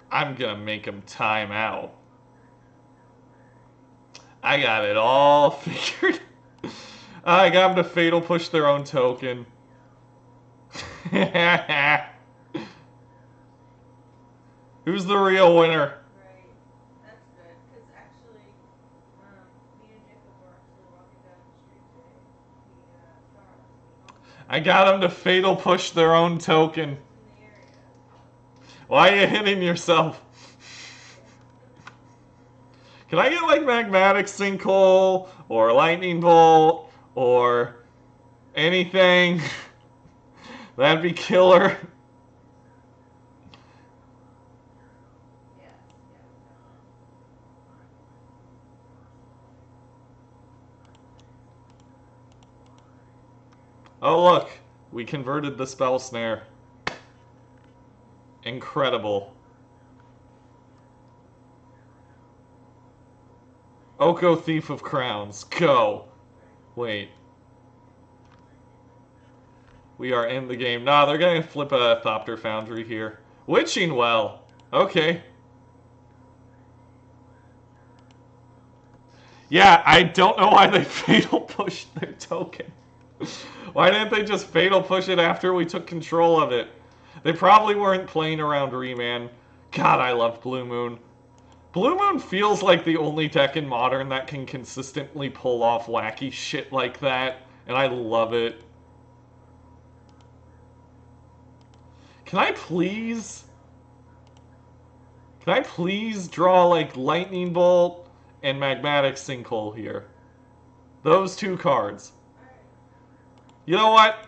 I'm gonna make him time out. I got it all figured. I got him to Fatal Push their own token. Who's the real winner? Right. That's good, because actually, me and Jacob were actually walking down the street today. We saw us. I got him to Fatal Push their own token. In the area. Why are you hitting yourself? Can I get like Magmatic Sinkhole or Lightning Bolt or anything? That'd be killer. Yes, yeah, Oh look, we converted the Spell Snare. Incredible. Oko Thief of Crowns, go. Wait. We are in the game. Nah, they're gonna flip a Thopter Foundry here. Witching Well. Okay. Yeah, I don't know why they Fatal Pushed their token. Why didn't they just Fatal Push it after we took control of it? They probably weren't playing around Remand. God, I love Blue Moon. Blue Moon feels like the only deck in Modern that can consistently pull off wacky shit like that, and I love it. Can I please draw like Lightning Bolt and Magmatic Sinkhole here? Those two cards. You know what?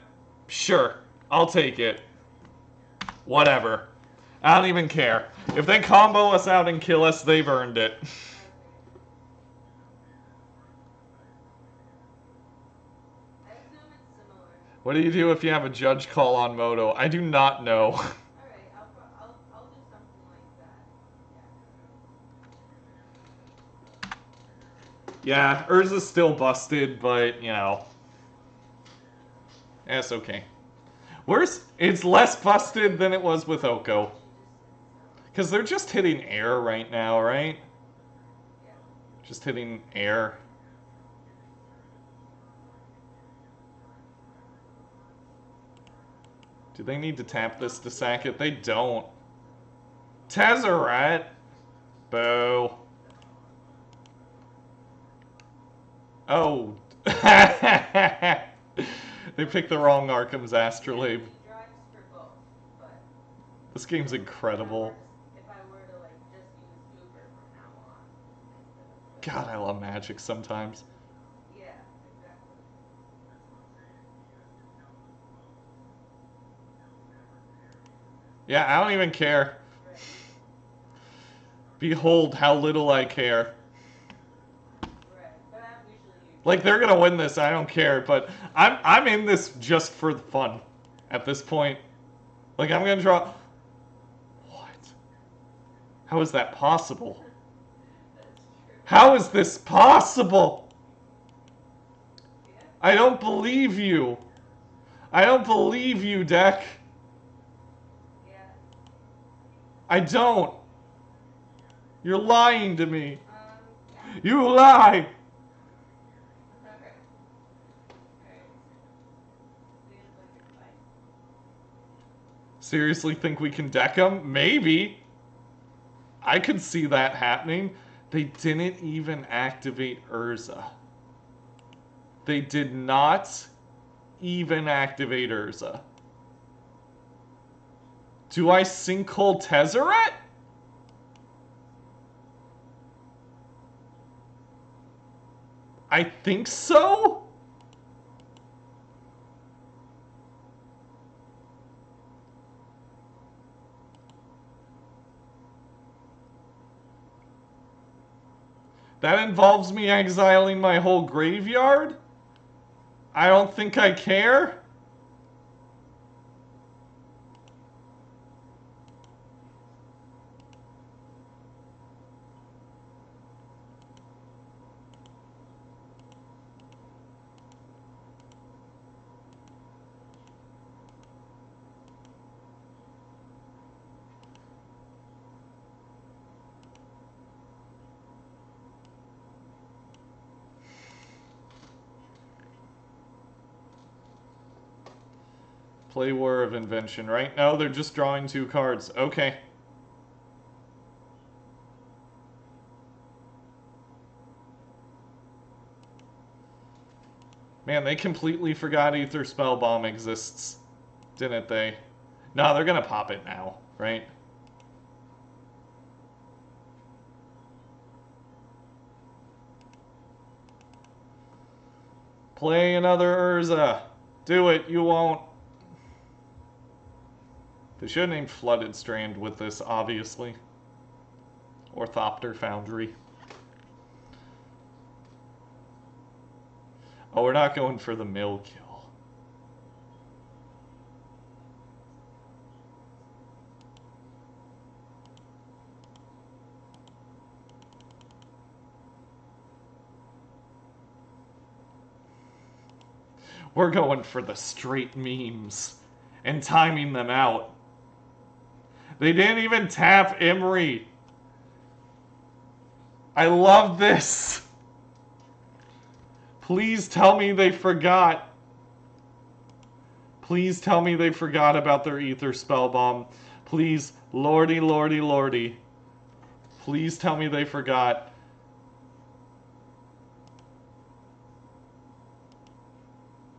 Sure, I'll take it. Whatever. I don't even care. If they combo us out and kill us, they've earned it. I assume it's similar. What do you do if you have a judge call on Moto? I do not know. Alright, I'll do something like that. Yeah, Urza's still busted, but, you know. That's okay. Worse, it's less busted than it was with Oko. Because they're just hitting air right now, right? Yeah. Just hitting air. Do they need to tap this to sack it? They don't. Tezzeret. Boo. Oh. They picked the wrong Arkham's Astrolabe. He drives for both, but This game's incredible. if I were to like just use Uber from now on instead of God, I love Magic sometimes. yeah, exactly. Yeah, I don't even care. Right. Behold how little I care. Right. But I'm usually Like, they're gonna win this, I don't care, but I'm in this just for the fun at this point. Like, I'm gonna draw... What? How is that possible? that's true. How is this possible? Yeah. I don't believe you. I don't believe you, deck. Yeah. I don't. You're lying to me. Yeah. You lie. Okay. Alright. Seems like it's fine. Seriously think we can deck them? Maybe. I could see that happening. They didn't even activate Urza. They did not even activate Urza. Do I Sinkhole Tezzeret? I think so? That involves me exiling my whole graveyard? I don't think I care. Play War of Invention, right? No, they're just drawing 2 cards. Okay. Man, they completely forgot Ether Spell Bomb exists, didn't they? No, they're gonna pop it now, right? Play another Urza. Do it, you won't. They should have named Flooded Strand with this, obviously. Orthopter Foundry. Oh, we're not going for the mill kill. We're going for the straight memes and timing them out. They didn't even tap Imri. I love this. Please tell me they forgot. Please tell me they forgot about their Ether Spell Bomb. Please, lordy, lordy, lordy. Please tell me they forgot.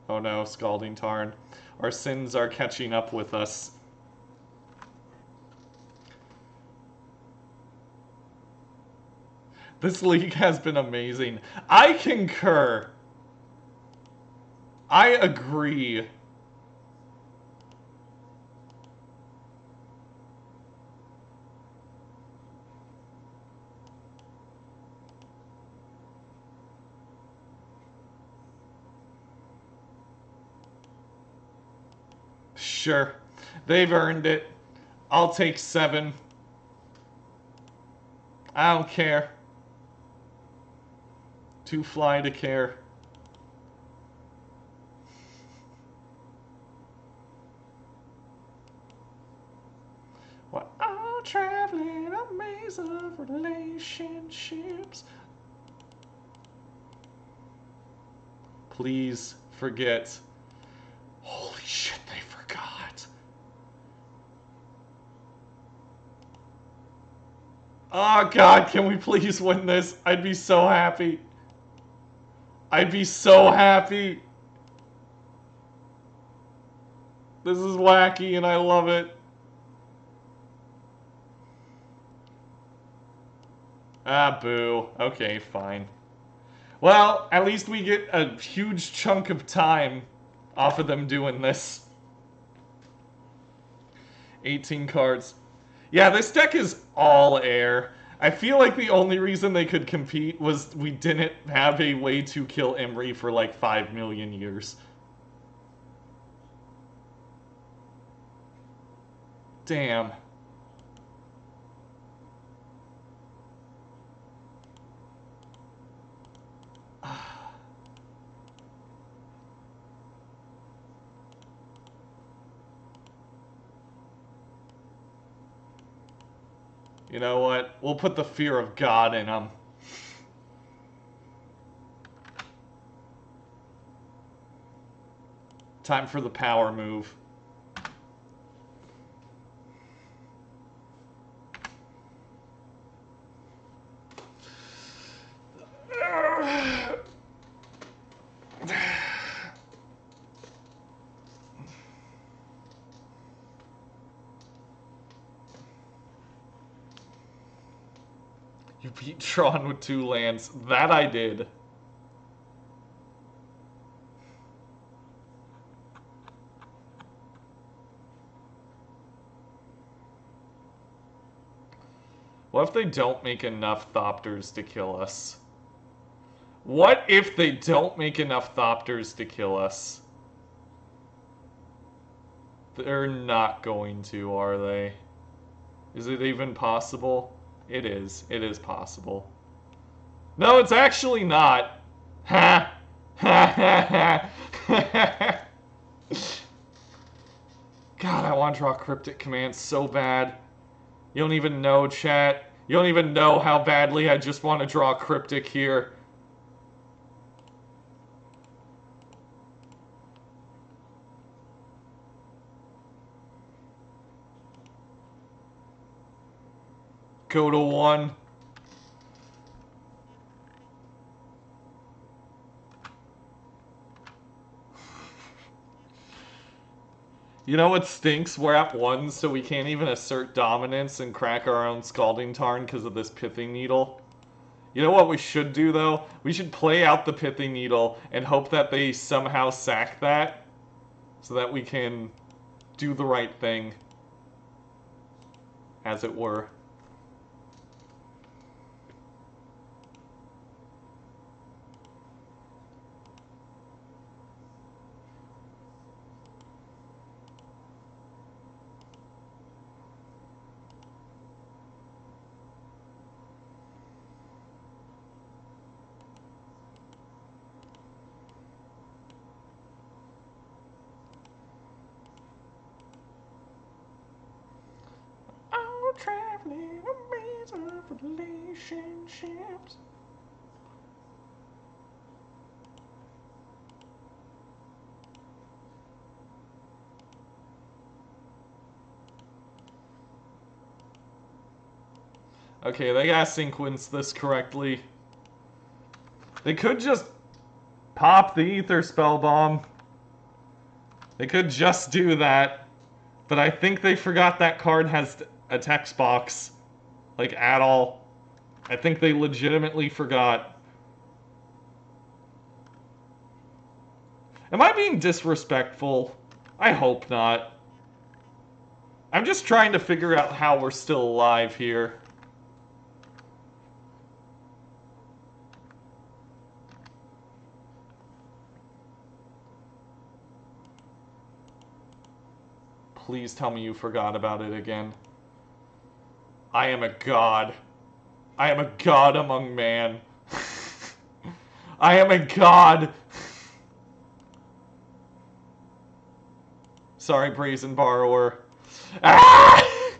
Oh no, Scalding Tarn. Our sins are catching up with us. This league has been amazing. I concur. I agree. Sure. They've earned it. I'll take 7. I don't care. Too fly to care. Well, I'm traveling a maze of relationships. Please forget. Holy shit, they forgot. Oh god, can we please win this? I'd be so happy. I'd be so happy. This is wacky and I love it. Ah, boo. Okay, fine. Well, at least we get a huge chunk of time off of them doing this. 18 cards. Yeah, this deck is all air. I feel like the only reason they could compete was we didn't have a way to kill Imri for like 5 million years. Damn. You know what? We'll put the fear of God in them. Time for the power move. You beat Tron with 2 lands. That I did. What if they don't make enough Thopters to kill us? What if they don't make enough Thopters to kill us? They're not going to, are they? Is it even possible? It is. It is possible. No, it's actually not. Ha! Ha ha ha! God, I want to draw Cryptic Command so bad. You don't even know, chat. You don't even know how badly I just want to draw Cryptic here. Go to 1. You know what stinks? We're at 1, so we can't even assert dominance and crack our own Scalding Tarn because of this Pithing Needle. You know what we should do, though? We should play out the Pithing Needle and hope that they somehow sack that so that we can do the right thing, as it were. Traveling a maze of relationships. Okay, they gotta sequence this correctly. They could just pop the Ether Spell Bomb. They could just do that. But I think they forgot that card has a text box. Like, at all. I think they legitimately forgot. Am I being disrespectful? I hope not. I'm just trying to figure out how we're still alive here. Please tell me you forgot about it again. I am a god. I am a god among man. I am a god. Sorry, Brazen Borrower. Ah!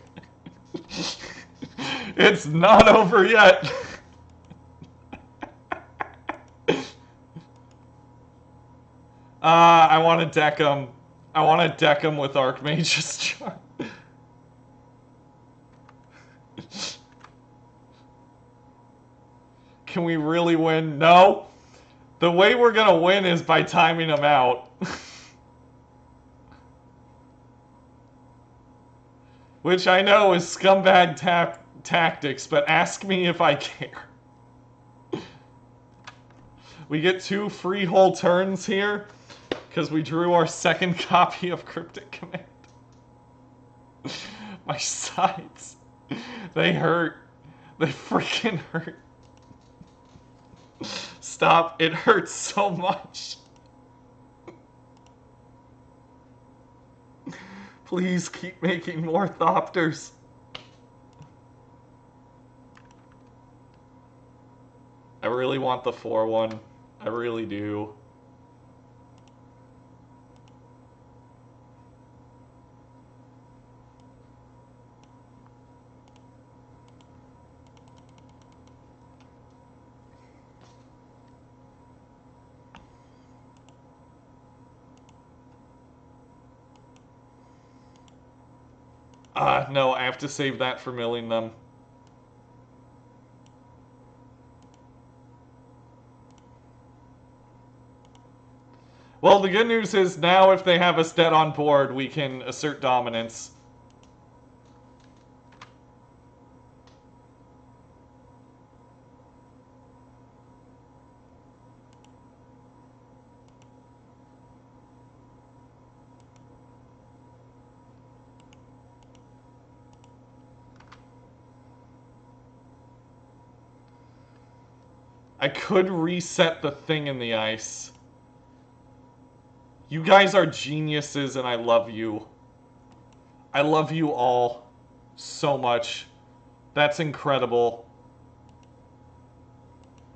It's not over yet. I want to deck him. I want to deck him with Archmage's Charm. Can we really win? No. The way we're going to win is by timing him out. Which I know is scumbag tactics, but ask me if I care. We get 2 free whole turns here, because we drew our second copy of Cryptic Command. My sides. They hurt. They freaking hurt. Stop. It hurts so much. Please keep making more Thopters. I really want the 4-1. I really do. No, I have to save that for milling them. Well, the good news is now if they have us dead on board, we can assert dominance. I could reset the thing in the ice. You guys are geniuses and I love you. I love you all so much. That's incredible.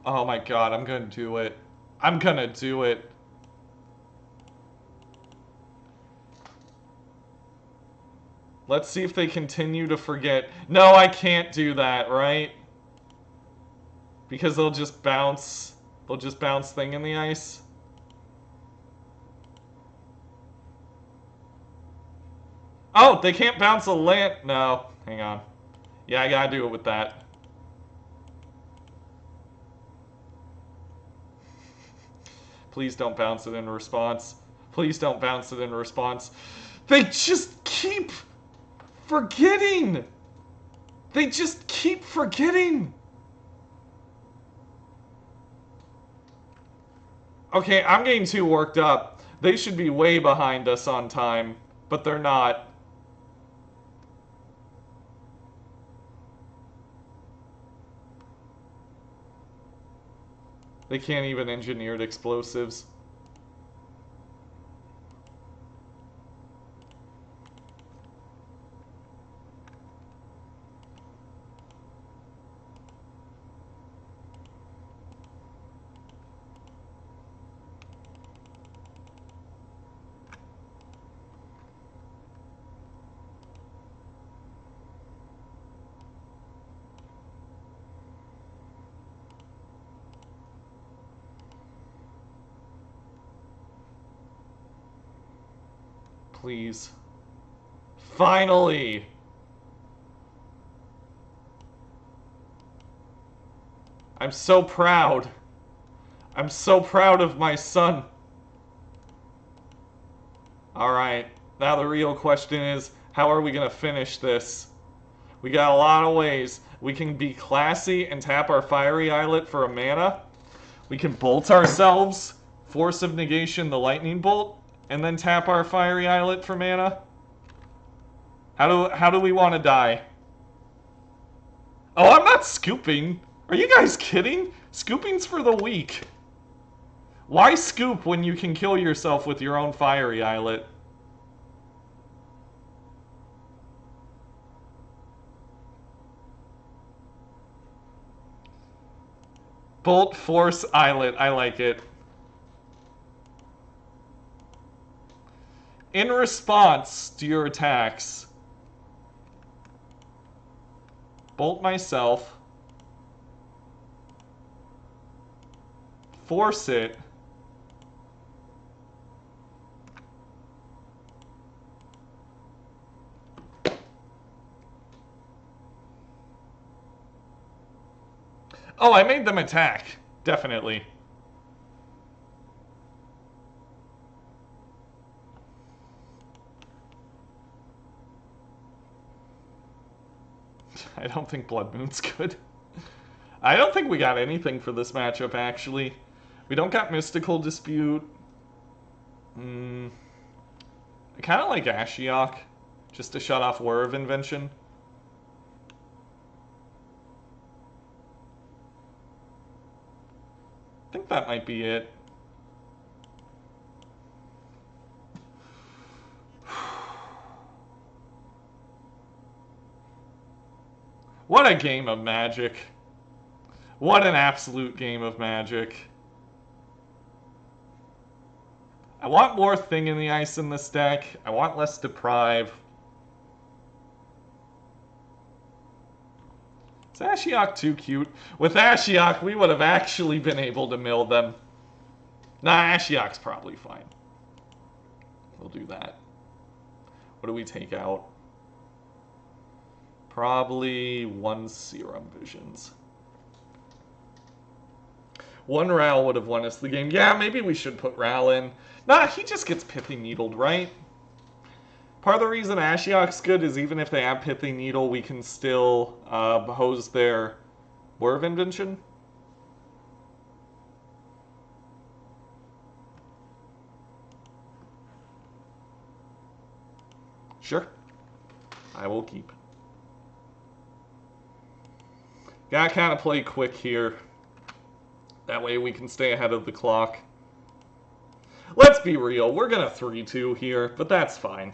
Oh my god, I'm gonna do it. I'm gonna do it. Let's see if they continue to forget. No, I can't do that, right? Because they'll just bounce. They'll just bounce thing in the ice. Oh, they can't bounce a land. No, hang on. Yeah, I gotta do it with that. Please don't bounce it in response. Please don't bounce it in response. They just keep forgetting. They just keep forgetting. Okay, I'm getting too worked up. They should be way behind us on time, but they're not. They can't even engineered explosives. Please. Finally! I'm so proud. I'm so proud of my son. Alright, now the real question is, how are we going to finish this? We got a lot of ways. We can be classy and tap our Fiery Islet for a mana. We can bolt ourselves, Force of Negation the Lightning Bolt, and then tap our Fiery Islet for mana. How do we want to die? Oh, I'm not scooping. Are you guys kidding? Scooping's for the weak. Why scoop when you can kill yourself with your own Fiery Islet? Bolt Force Islet, I like it. In response to your attacks, bolt myself, force it, oh, I made them attack. Definitely. I don't think Blood Moon's good. I don't think we got anything for this matchup, actually. We don't got Mystical Dispute. I kind of like Ashiok, just to shut off Whir of Invention. I think that might be it. What a game of Magic. What an absolute game of Magic. I want more Thing in the Ice in this deck. I want less Deprive. Is Ashiok too cute? With Ashiok, we would have actually been able to mill them. Nah, Ashiok's probably fine. We'll do that. What do we take out? Probably one Serum Visions. One Ral would have won us the game. Yeah, maybe we should put Ral in. Nah, he just gets Pithy Needled, right? Part of the reason Ashiok's good is even if they have Pithy Needle, we can still hose their Whir of Invention. Sure. I will keep. Gotta kind of play quick here. That way we can stay ahead of the clock. Let's be real, we're gonna 3-2 here, but that's fine.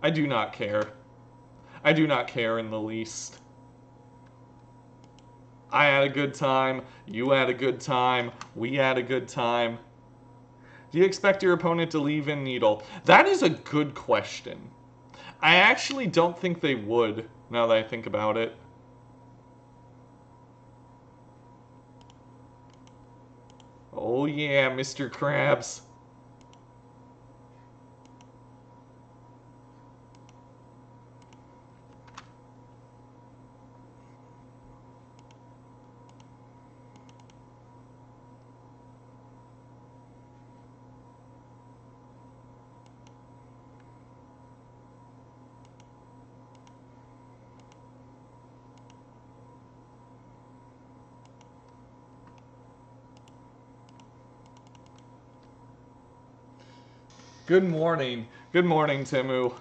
I do not care. I do not care in the least. I had a good time, you had a good time, we had a good time. Do you expect your opponent to leave in Needle? That is a good question. I actually don't think they would, now that I think about it. Oh yeah, Mr. Krabs. Good morning. Good morning, Timu.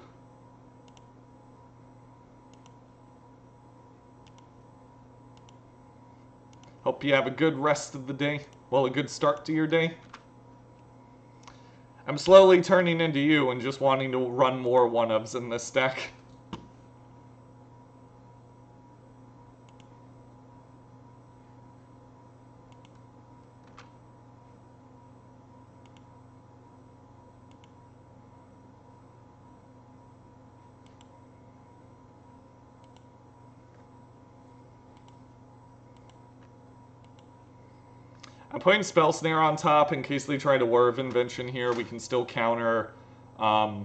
Hope you have a good rest of the day. Well, a good start to your day. I'm slowly turning into you and just wanting to run more one-ofs in this deck. I'm putting Spell Snare on top in case they try to War of Invention here. We can still counter a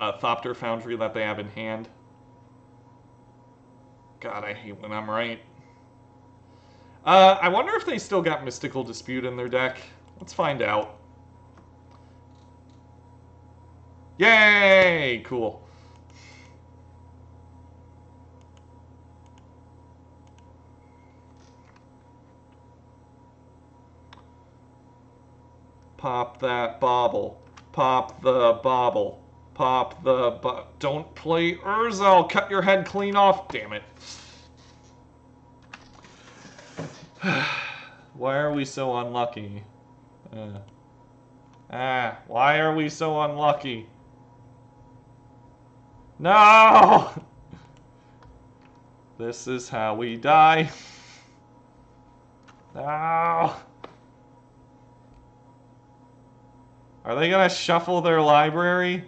Thopter Foundry that they have in hand. God, I hate when I'm right. I wonder if they still got Mystical Dispute in their deck. Let's find out. Yay! Cool. Pop that bauble. Pop the bauble. Pop the Don't play Urza. I'll cut your head clean off. Damn it. Why are we so unlucky? Why are we so unlucky? No! This is how we die. No! Are they gonna shuffle their library?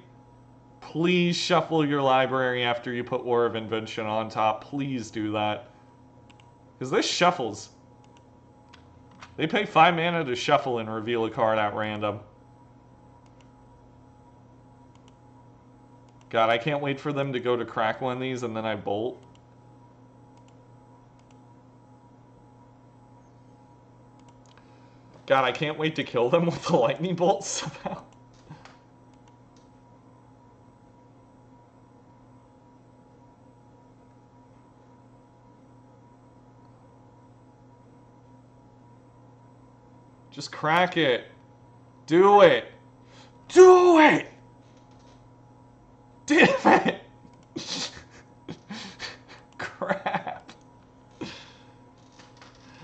Please shuffle your library after you put War of Invention on top. Please do that. Because this shuffles. They pay 5 mana to shuffle and reveal a card at random. God, I can't wait for them to go to crack one of these and then I bolt. God, I can't wait to kill them with the lightning bolts somehow. Just crack it. Do it. Do it! Damn it! Crap.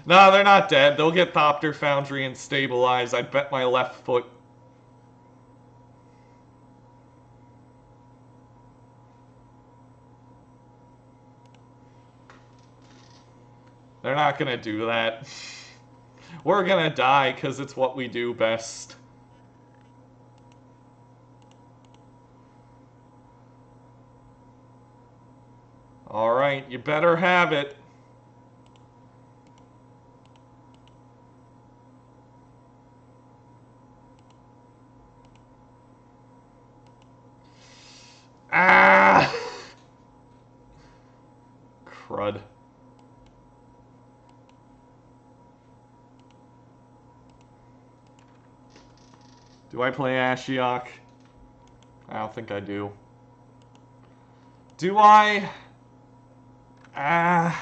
No, they're not dead. They'll get Thopter Foundry and stabilize. I bet my left foot. They're not gonna do that. We're gonna die because it's what we do best. Alright, you better have it. Ah! Crud. Do I play Ashiok? I don't think I do. Do I? I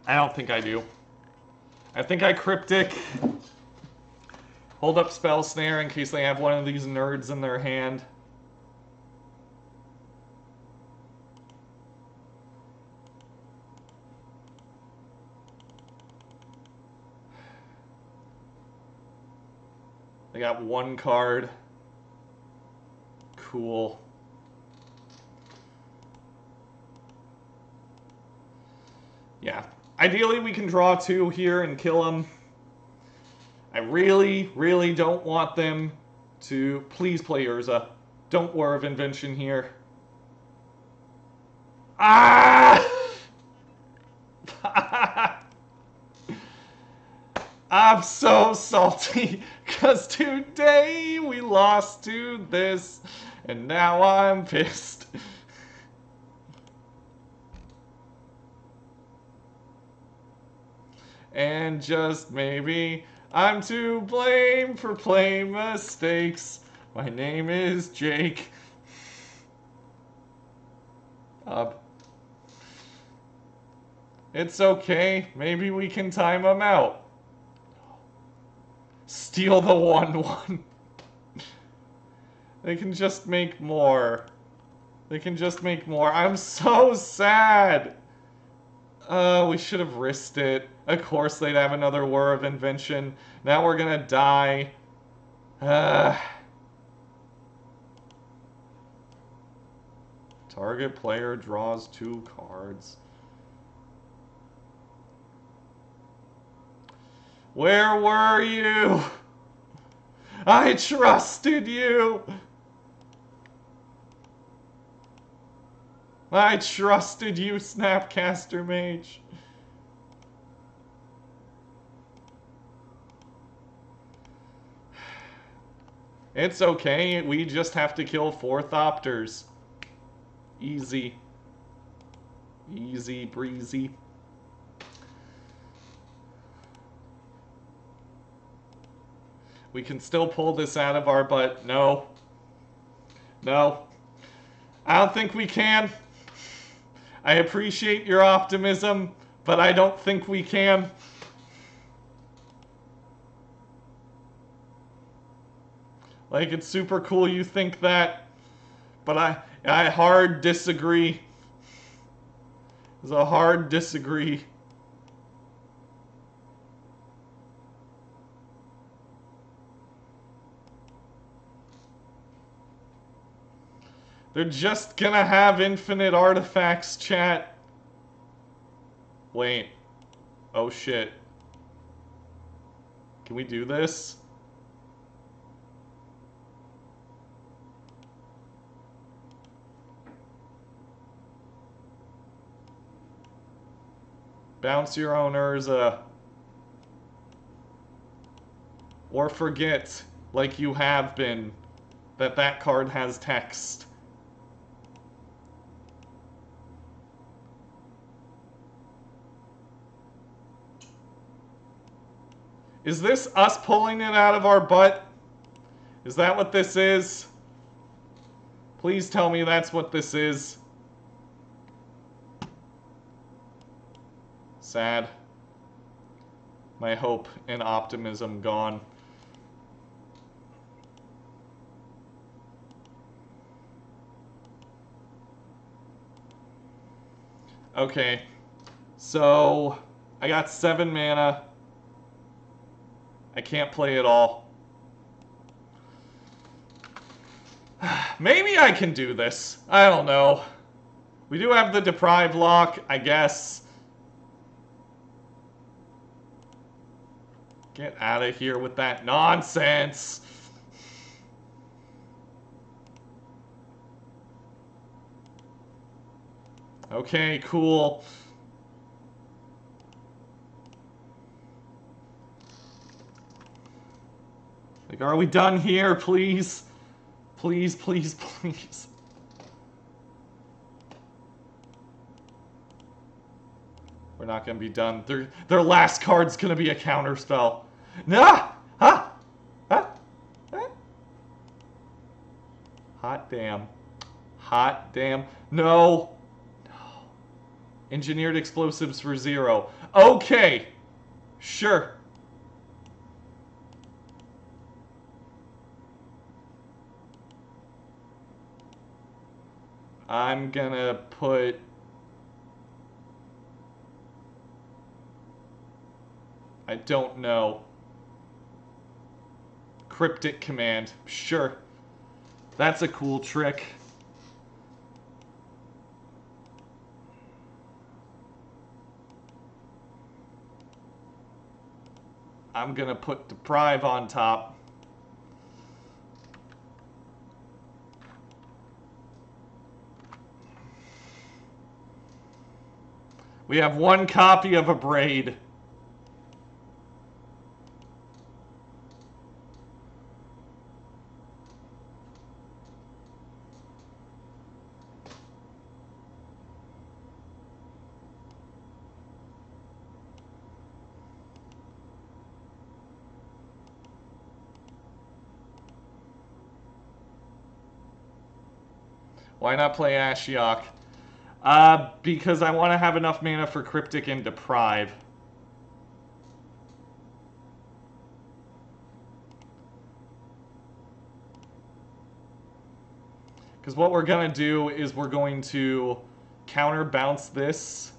don't think I do. I think I Cryptic. Hold up Spell Snare in case they have one of these nerds in their hand. They got one card. Cool. Yeah. Ideally, we can draw 2 here and kill them. I really, really don't want them to... Please play Urza. Don't War of Invention here. Ah! I'm so salty because today we lost to this and now I'm pissed. And just maybe I'm to blame for playing mistakes. My name is Jake. It's okay. Maybe we can time them out. Steal the 1/1. They can just make more. They can just make more. I'm so sad. We should have risked it. Of course they'd have another War of Invention. Now we're gonna die. Target player draws 2 cards. Where were you? I trusted you. I trusted you, Snapcaster Mage. It's okay, we just have to kill 4 Thopters. Easy. Easy breezy. We can still pull this out of our butt. No. No. I don't think we can. I appreciate your optimism, but I don't think we can. Like, it's super cool you think that, but I hard disagree. It's a hard disagree. They're just gonna have infinite artifacts, chat. Wait. Oh shit. Can we do this? Bounce your own Urza. Or forget, like you have been, that that card has text. Is this us pulling it out of our butt? Is that what this is? Please tell me that's what this is. Sad. My hope and optimism gone. Okay. So, I got 7 mana. I can't play it all. Maybe I can do this. I don't know. We do have the Deprive lock, I guess. Get out of here with that nonsense. Okay, cool. Like, are we done here, please? Please, please, please. We're not gonna be done. Their last card's gonna be a counterspell. Nah! Ha! Ha! Ha! Hot damn. Hot damn. No! No. Engineered explosives for 0. Okay! Sure. I'm gonna put... I don't know. Cryptic Command. Sure. That's a cool trick. I'm gonna put Deprive on top. We have 1 copy of Abrade. Why not play Ashiok? Because I want to have enough mana for Cryptic and Deprive. Because what we're going to do is we're going to counterbounce this.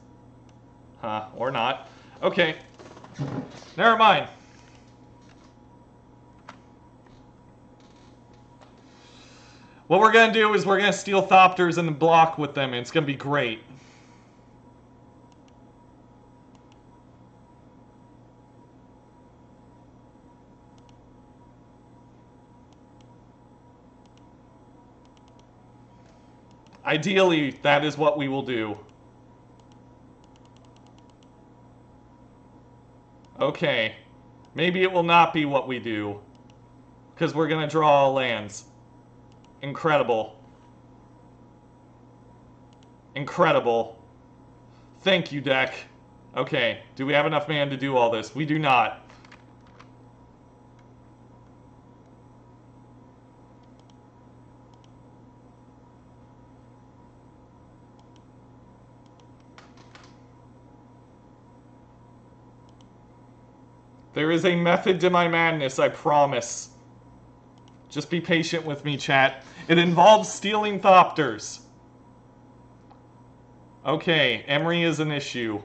Or not. Okay. Never mind. What we're going to do is we're going to steal Thopters and block with them, and it's going to be great. Ideally, that is what we will do. Okay. Maybe it will not be what we do. Because we're going to draw all lands. Incredible. Incredible. Thank you, deck. Okay. Do we have enough mana to do all this? We do not. There is a method to my madness, I promise. Just be patient with me, chat. It involves stealing Thopters. Okay, Emery is an issue.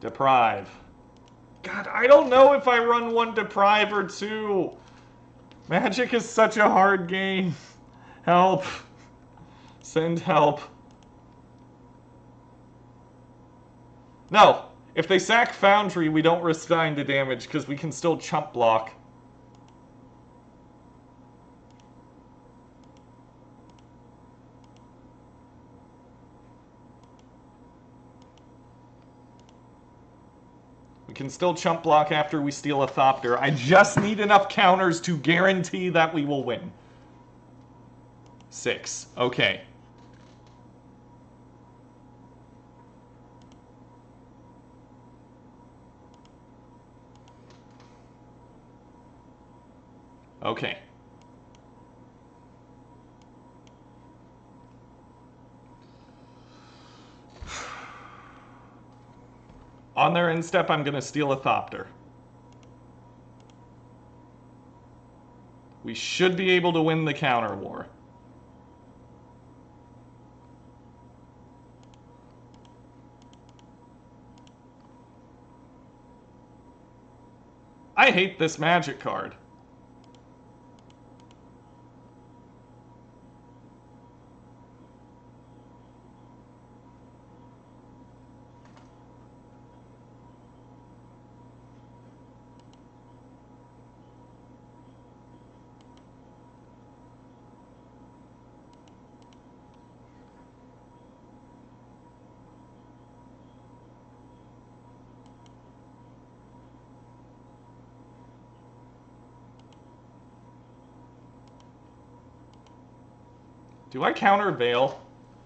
Deprive. God, I don't know if I run one Deprive or two. Magic is such a hard game. Help. Send help. No. If they sack Foundry, we don't risk dying to damage because we can still chump block. We can still chump block after we steal a Thopter. I just need enough counters to guarantee that we will win. 6. Okay. Okay. On their end step, I'm going to steal a Thopter. We should be able to win the counter war. I hate this magic card. Do I counter Veil?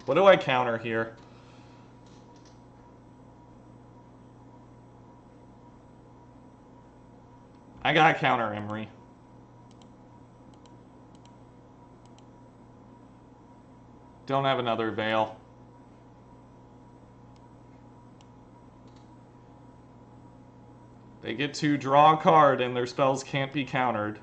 What do I counter here? I gotta counter Emery. Don't have another Veil. They get to draw a card and their spells can't be countered.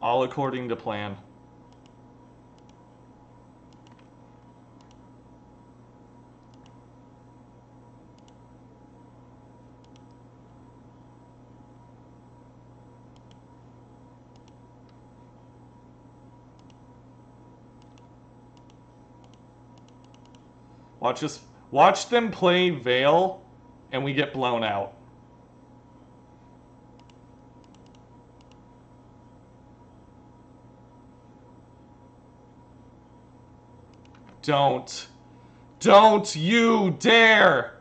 All according to plan. Watch them play Veil, and we get blown out. Don't you dare!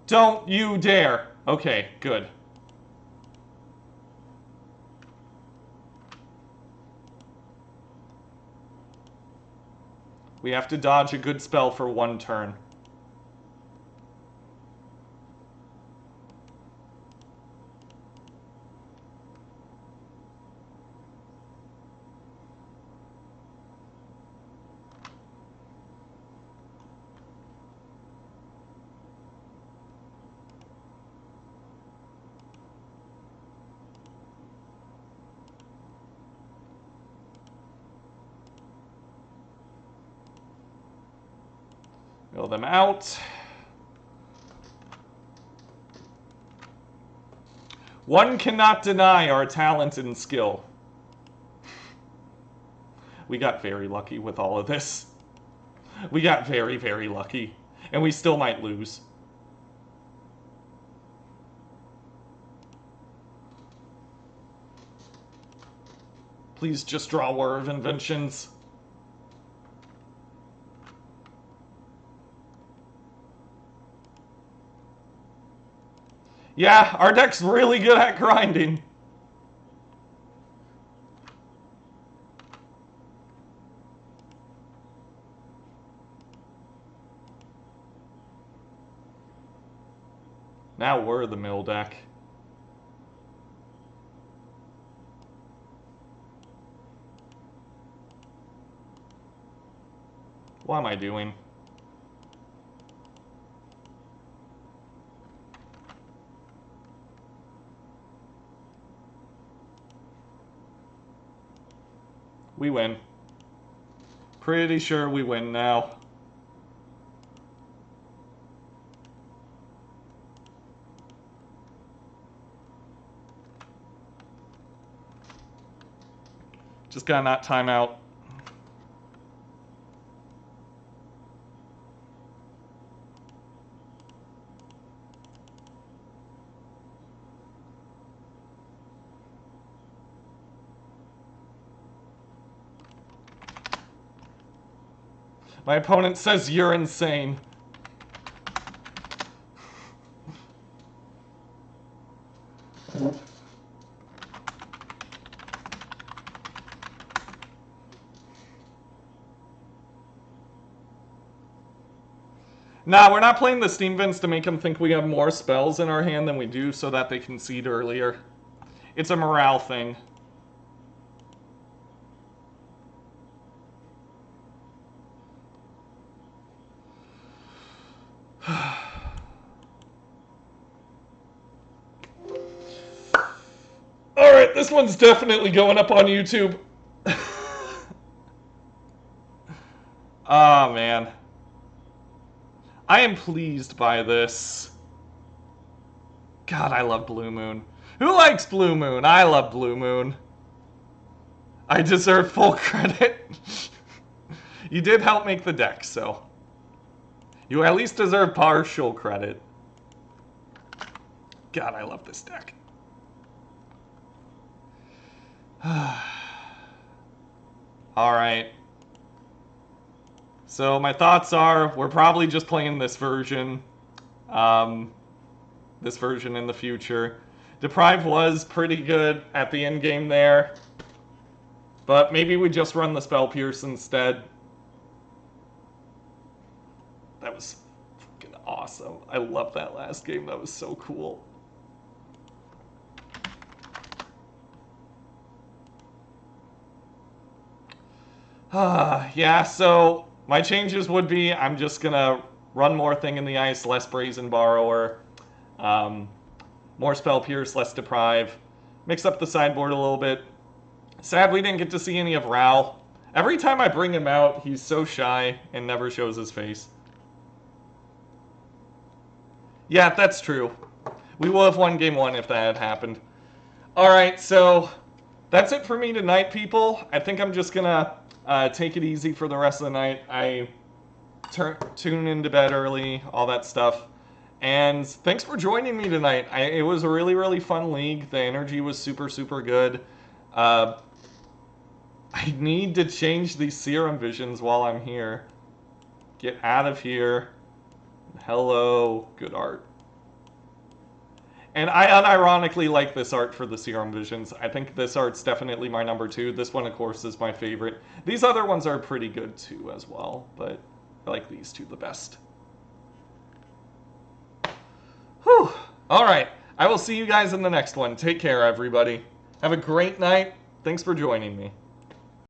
Don't you dare! Okay, good. We have to dodge a good spell for 1 turn. Mill them out. One cannot deny our talent and skill. We got very lucky with all of this. We got very, very lucky. And we still might lose. Please just draw War of Inventions. Yeah, our deck's really good at grinding. Now we're the mill deck. What am I doing? We win. Pretty sure we win now. Just gotta not time out. My opponent says you're insane. Nah, we're not playing the Steam Vents to make them think we have more spells in our hand than we do so that they concede earlier. It's a morale thing. Alright, this one's definitely going up on YouTube. Ah, man. I am pleased by this. God, I love Blue Moon. Who likes Blue Moon? I love Blue Moon. I deserve full credit. You did help make the deck, so you at least deserve partial credit. God, I love this deck. Alright. So my thoughts are, we're probably just playing this version. This version in the future. Deprive was pretty good at the end game there. But maybe we just run the Spell Pierce instead. That was fucking awesome. I love that last game. That was so cool. Yeah, so my changes would be I'm just going to run more Thing in the Ice, less Brazen Borrower, more Spell Pierce, less Deprive, mix up the sideboard a little bit. Sad we didn't get to see any of Rao. Every time I bring him out, he's so shy and never shows his face. Yeah, that's true. We will have won game 1 if that had happened. Alright, so that's it for me tonight, people. I think I'm just going to take it easy for the rest of the night. I tune into bed early, all that stuff. And thanks for joining me tonight. It was a really, really fun league. The energy was super, super good. I need to change these Serum Visions while I'm here. Get out of here. Hello, good art. And I unironically like this art for the Serum Visions. I think this art's definitely my number 2. This one, of course, is my favorite. These other ones are pretty good too as well, but I like these two the best. Whew. All right. I will see you guys in the next one. Take care, everybody. Have a great night. Thanks for joining me.